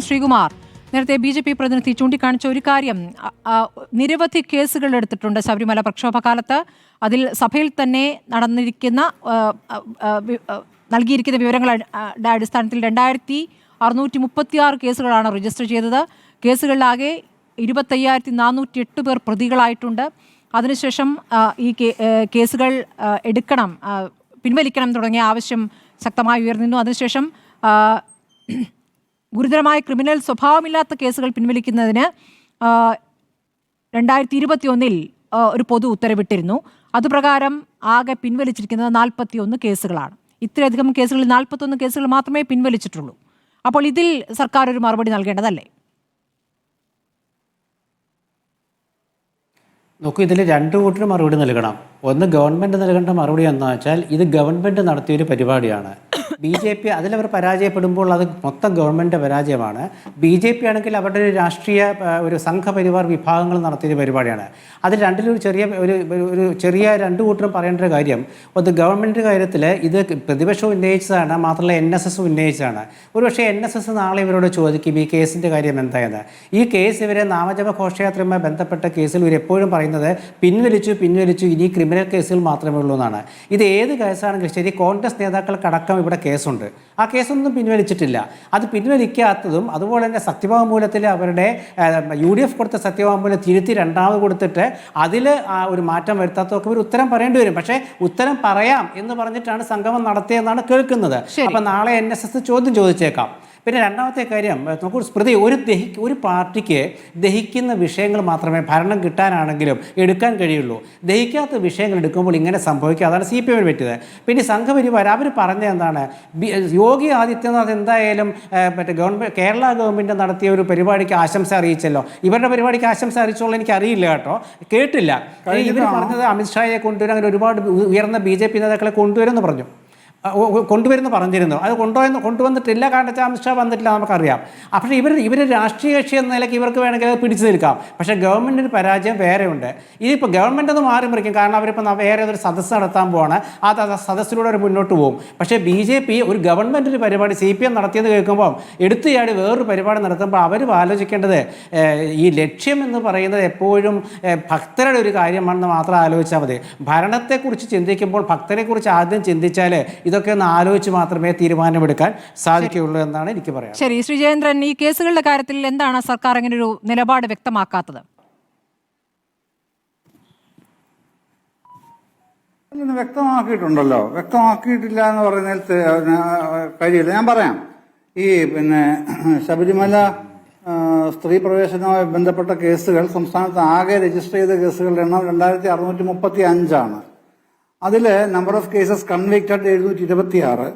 ശ്രീകുമാർ, നേരത്തെ BJP പ്രതിനിധി ചൂണ്ടിക്കാണിച്ച ഒരു കാര്യം, നിരവധി കേസുകൾ എടുത്തിട്ടുണ്ട് ശബരിമല പ്രക്ഷോഭകാലത്ത്. അതിൽ സഭയിൽ തന്നെ നടന്നിരിക്കുന്ന നൽകിയിരിക്കുന്ന വിവരങ്ങളുടെ അടിസ്ഥാനത്തിൽ 2636 കേസുകളാണ് രജിസ്റ്റർ ചെയ്തത്. കേസുകളിലാകെ 25,408 പേർ പ്രതികളായിട്ടുണ്ട്. അതിനുശേഷം ഈ കേസുകൾ പിൻവലിക്കണം തുടങ്ങിയ ആവശ്യം ശക്തമായി ഉയർന്നിരുന്നു. അതിനുശേഷം ഗുരുതരമായ ക്രിമിനൽ സ്വഭാവമില്ലാത്ത കേസുകൾ പിൻവലിക്കുന്നതിന് 2021 ഒരു പൊതു ഉത്തരവിട്ടിരുന്നു. അതുപ്രകാരം ആകെ പിൻവലിച്ചിരിക്കുന്നത് 41 കേസുകളാണ്. ഇത്രയധികം കേസുകളിൽ 41 കേസുകൾ മാത്രമേ പിൻവലിച്ചിട്ടുള്ളൂ. അപ്പോൾ ഇതിൽ സർക്കാർ ഒരു മറുപടി നൽകേണ്ടതല്ലേ? നോക്കൂ, ഇതിൽ രണ്ട് കൂട്ടരും മറുപടി നൽകണം. ഒന്ന് ഗവൺമെൻറ് നൽകേണ്ട മറുപടി എന്താ വെച്ചാൽ, ഇത് ഗവൺമെൻറ് നടത്തിയൊരു പരിപാടിയാണ്. BJP അതിലവർ പരാജയപ്പെടുമ്പോൾ അത് മൊത്തം ഗവൺമെൻറ് പരാജയമാണ്. BJP ആണെങ്കിൽ അവരുടെ ഒരു രാഷ്ട്രീയ ഒരു സംഘപരിവാർ വിഭാഗങ്ങൾ നടത്തിയൊരു പരിപാടിയാണ്. അതിൽ രണ്ടിലൊരു ചെറിയ രണ്ട് കൂട്ടരും പറയേണ്ട ഒരു കാര്യം, ഒന്ന് ഗവൺമെൻറ് കാര്യത്തിൽ ഇത് പ്രതിപക്ഷം ഉന്നയിച്ചതാണ്, മാത്രമല്ല NSS ഉന്നയിച്ചതാണ്. ഒരുപക്ഷെ NSS നാളെ ഇവരോട് ചോദിക്കും ഈ കേസിൻ്റെ കാര്യം എന്തായെന്ന്. ഈ കേസ് ഇവരെ നാമജപ ഘോഷയാത്രയുമായി ബന്ധപ്പെട്ട കേസിൽ ഇവരെപ്പോഴും പറയുന്നത് പിൻവലിച്ചു ഇനി ക്രിമിനൽ കേസുകൾ മാത്രമേ ഉള്ളൂ എന്നാണ്. ഇത് ഏത് കേസാണെങ്കിലും ശരി, കോൺഗ്രസ് നേതാക്കൾക്കടക്കം ഇവിടെ കേസുണ്ട്. ആ കേസൊന്നും പിൻവലിച്ചിട്ടില്ല. അത് പിൻവലിക്കാത്തതും അതുപോലെ തന്നെ സത്യവാങ്മൂലത്തിൽ അവരുടെ UDF കൊടുത്ത സത്യവാങ്മൂലം തിരുത്തി രണ്ടാമത് കൊടുത്തിട്ട് അതിൽ ഒരു മാറ്റം വരുത്താത്തതൊക്കെ ഒരു ഉത്തരം പറയേണ്ടി വരും. പക്ഷേ ഉത്തരം പറയാം എന്ന് പറഞ്ഞിട്ടാണ് സംഗമം നടത്തിയെന്നാണ് കേൾക്കുന്നത്. അപ്പം നാളെ NSS ചോദ്യം ചോദിച്ചേക്കാം. പിന്നെ രണ്ടാമത്തെ കാര്യം നോക്കൂ സ്മൃതി, ഒരു പാർട്ടിക്ക് ദഹിക്കുന്ന വിഷയങ്ങൾ മാത്രമേ ഭരണം കിട്ടാനാണെങ്കിലും എടുക്കാൻ കഴിയുള്ളൂ. ദഹിക്കാത്ത വിഷയങ്ങൾ എടുക്കുമ്പോൾ ഇങ്ങനെ സംഭവിക്കുക. അതാണ് CPM പറ്റിയത്. പിന്നെ സംഘപരിവാർ അവർ പറഞ്ഞ എന്താണ്, യോഗി ആദിത്യനാഥ് എന്തായാലും കേരള ഗവൺമെൻറ് നടത്തിയ ഒരു പരിപാടിക്ക് ആശംസ അറിയിച്ചല്ലോ. ഇവരുടെ പരിപാടിക്ക് ആശംസ അറിയിച്ചോളൂ എനിക്കറിയില്ല കേട്ടോ, കേട്ടില്ല. ഇവർ പറഞ്ഞത് അമിത്ഷായെ കൊണ്ടുവരും, അങ്ങനെ ഒരുപാട് ഉയർന്ന BJP നേതാക്കളെ കൊണ്ടുവരുമെന്ന് കൊണ്ടുവരുന്നു പറഞ്ഞിരുന്നു. അത് കൊണ്ടുവന്നിട്ടില്ല, കാരണം വെച്ചാൽ അമിത്ഷാ വന്നിട്ടില്ല, നമുക്കറിയാം. പക്ഷേ ഇവർ രാഷ്ട്രീയ കക്ഷി എന്ന നിലയ്ക്ക് ഇവർക്ക് വേണമെങ്കിൽ അത് പിടിച്ചു നിൽക്കാം. പക്ഷേ ഗവൺമെൻറ്റിന് പരാജയം വേറെയുണ്ട്. ഇതിപ്പോൾ ഗവൺമെൻറ് അത് മാറി മറിക്കും, കാരണം അവരിപ്പോൾ വേറെ ഒരു സദസ്സ് നടത്താൻ പോവാണ്. ആ സദസ്സിലൂടെ അവർ മുന്നോട്ട് പോകും. പക്ഷേ BJP ഒരു ഗവൺമെൻറ്റിൻ്റെ പരിപാടി CPM നടത്തിയെന്ന് കേൾക്കുമ്പോൾ എടുത്തുചാടി വേറൊരു പരിപാടി നടത്തുമ്പോൾ അവർ ആലോചിക്കേണ്ടത് ഈ ലക്ഷ്യം എന്ന് പറയുന്നത് എപ്പോഴും ഭക്തരുടെ ഒരു കാര്യമാണെന്ന് മാത്രം ആലോചിച്ചാൽ മതി. ഭരണത്തെക്കുറിച്ച് ചിന്തിക്കുമ്പോൾ ഭക്തരെക്കുറിച്ച് ആദ്യം ചിന്തിച്ചാൽ ഇതൊക്കെ ഒന്ന് ആലോചിച്ച് മാത്രമേ തീരുമാനമെടുക്കാൻ സാധിക്കുകയുള്ളൂ എന്നാണ് എനിക്ക് പറയാം. ശരി, ശ്രീജയേന്ദ്രൻ, ഈ കേസുകളുടെ കാര്യത്തിൽ എന്താണ് സർക്കാർ അങ്ങനെ ഒരു നിലപാട് വ്യക്തമാക്കാത്തത്? വ്യക്തമാക്കിയിട്ടുണ്ടല്ലോ. വ്യക്തമാക്കിയിട്ടില്ല എന്ന് പറയുന്നതിൽ കഴിയില്ല. ഞാൻ പറയാം. ഈ ശബരിമല സ്ത്രീ പ്രവേശനവുമായി ബന്ധപ്പെട്ട കേസുകൾ സംസ്ഥാനത്ത് ആകെ രജിസ്റ്റർ ചെയ്ത കേസുകളുടെ എണ്ണം 2635 അതിൽ number of cases convicted 726,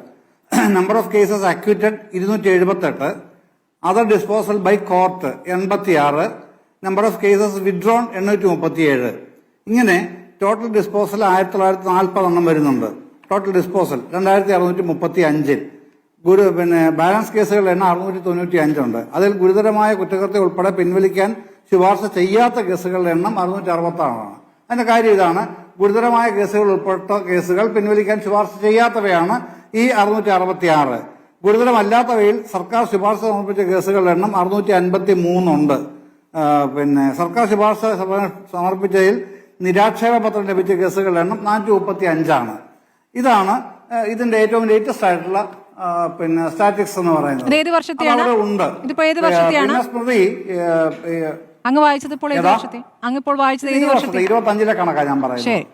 number of cases acquitted 278, other disposal by court 86, number of cases withdrawn 837. ഇങ്ങനെ ടോട്ടൽ ഡിസ്പോസൽ 1940 വരുന്നുണ്ട്. Total disposal 2635. ബാലൻസ് കേസുകളുടെ എണ്ണം 695 ഉണ്ട്. അതിൽ ഗുരുതരമായ കുറ്റകൃത്യം ഉൾപ്പെടെ പിൻവലിക്കാൻ ശുപാർശ ചെയ്യാത്ത കേസുകളുടെ എണ്ണം 666. അതിന്റെ കാര്യം ഇതാണ്, ഗുരുതരമായ കേസുകൾ ഉൾപ്പെട്ട കേസുകൾ പിൻവലിക്കാൻ ശുപാർശ ചെയ്യാത്തവയാണ് ഈ 666. ഗുരുതരമല്ലാത്തവയിൽ സർക്കാർ ശുപാർശ സമർപ്പിച്ച കേസുകളുടെ എണ്ണം 653 ഉണ്ട്. സർക്കാർ ശുപാർശ സമർപ്പിച്ചതിൽ നിരാക്ഷേപ പത്രം ലഭിച്ച കേസുകളുടെ എണ്ണം 435. ഇതാണ് ഇതിന്റെ ഏറ്റവും ലേറ്റസ്റ്റ് ആയിട്ടുള്ള സ്റ്റാറ്റിക്സ് എന്ന് പറയുന്നത്. ഉണ്ട്. സ്മൃതി, അങ്ങ് വായിച്ചത് ഇപ്പോൾ ഏത് വർഷത്തെ? അങ്ങ് ഇപ്പോൾ വായിച്ചത് ഏത് വർഷത്തെ? 25 കണക്കാ ഞാൻ പറയുന്നത്.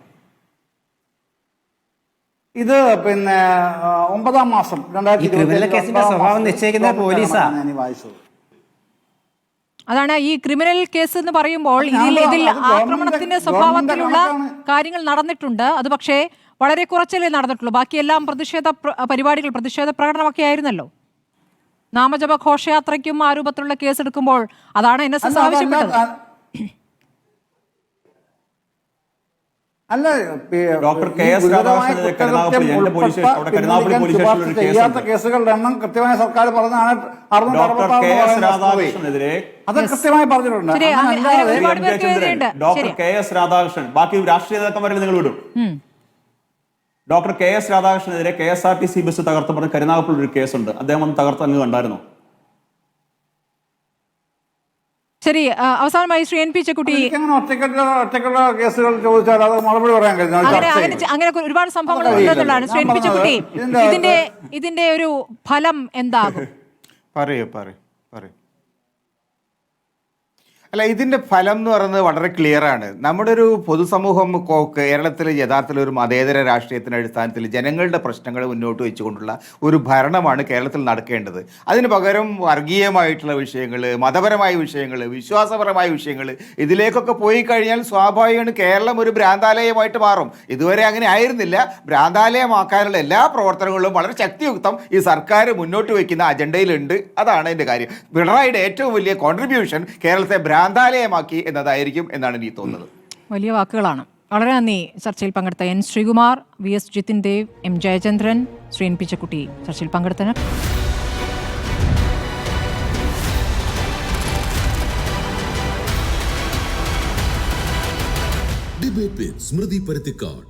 ഇത് 9-ാം മാസം 2020 സ്വഭാവം നിശ്ചയിക്കുന്ന പോലീസാ ഞാൻ വായിച്ചത്. അതാണ് ഈ ക്രിമിനൽ കേസ് എന്ന് പറയുമ്പോൾ ഇതിൽ ആക്രമണത്തിന്റെ സ്വഭാവത്തിലുള്ള കാര്യങ്ങൾ നടന്നിട്ടുണ്ട്. അത് പക്ഷേ വളരെ കുറച്ചല്ലേ നടന്നിട്ടുള്ളൂ. ബാക്കിയെല്ലാം പ്രതിഷേധ പ്രകടനമൊക്കെ ആയിരുന്നല്ലോ. നാമജപ ഘോഷയാത്രയ്ക്കും ആ രൂപത്തിലുള്ള കേസ് എടുക്കുമ്പോൾ അതാണ് NSS ആവശ്യപ്പെട്ടത്. അല്ല, ഡോക്ടർ KS രാധാകൃഷ്ണനെതിരെ ചെയ്യാത്ത കേസുകളുടെ എണ്ണം കൃത്യമായ സർക്കാർ പറഞ്ഞാണ് ഡോക്ടർ KS രാധാകൃഷ്ണനെതിരെ അത് കൃത്യമായി പറഞ്ഞിട്ടുണ്ട്. ഡോക്ടർ KS രാധാകൃഷ്ണൻ, ബാക്കി രാഷ്ട്രീയ നേതാക്കന്മാരെ നിങ്ങൾ വിടും. ഡോക്ടർ KS രാധാകൃഷ്ണനെതിരെ KSRTC ബസ് തകർത്ത് പറഞ്ഞ കരുനാഗപ്പള്ളി ഒരു കേസുണ്ട്. അദ്ദേഹം ഒന്ന് തകർത്ത് അങ്ങ് കണ്ടായിരുന്നോ? ശരി, അവസാനമായി ശ്രീ NP ചെക്കുട്ടി, ഒറ്റക്കുള്ള കേസുകൾ ചോദിച്ചാൽ അത് മറുപടി പറയാൻ കഴിയും. അങ്ങനെ ഒരുപാട് സംഭവങ്ങൾ ഉണ്ടെന്നുള്ളതാണ്. ശ്രീ NP ചെക്കുട്ടി, ഇതിന്റെ ഒരു ഫലം എന്താകും? പറയൂ. അല്ല, ഇതിൻ്റെ ഫലം എന്ന് പറയുന്നത് വളരെ ക്ലിയറാണ്. നമ്മുടെ ഒരു പൊതുസമൂഹം കേരളത്തിൽ യഥാർത്ഥത്തിൽ ഒരു മതേതര രാഷ്ട്രീയത്തിൻ്റെ അടിസ്ഥാനത്തിൽ ജനങ്ങളുടെ പ്രശ്നങ്ങൾ മുന്നോട്ട് വെച്ചുകൊണ്ടുള്ള ഒരു ഭരണമാണ് കേരളത്തിൽ നടക്കേണ്ടത്. അതിന് പകരം വർഗീയമായിട്ടുള്ള വിഷയങ്ങൾ, മതപരമായ വിഷയങ്ങൾ, വിശ്വാസപരമായ വിഷയങ്ങൾ ഇതിലേക്കൊക്കെ പോയി കഴിഞ്ഞാൽ സ്വാഭാവികമാണ് കേരളം ഒരു ഭ്രാന്താലയമായിട്ട് മാറും. ഇതുവരെ അങ്ങനെ ആയിരുന്നില്ല. ഭ്രാന്താലയമാക്കാനുള്ള എല്ലാ പ്രവർത്തനങ്ങളിലും വളരെ ശക്തിയുക്തം ഈ സർക്കാർ മുന്നോട്ട് വയ്ക്കുന്ന അജണ്ടയിലുണ്ട്. അതാണ് എൻ്റെ കാര്യം. പിണറായിയുടെ ഏറ്റവും വലിയ കോൺട്രിബ്യൂഷൻ കേരളത്തെ ഭ്രാന്താലയമാക്കി എന്നതായിരിക്കും എന്നാണ് എനിക്ക് തോന്നുന്നത്. വലിയ വാക്കുകളാണ്. വളരെ നന്ദി. ചർച്ചയിൽ പങ്കെടുത്ത N. Sreekumar, VS Jithin Dev, M. Jayachandran, Shri NP Chekkutty ചർച്ചയിൽ പങ്കെടുത്തതിന്. ഡിബേറ്റ് വിത്ത് സ്മൃതി പരുത്തിക്കാട്.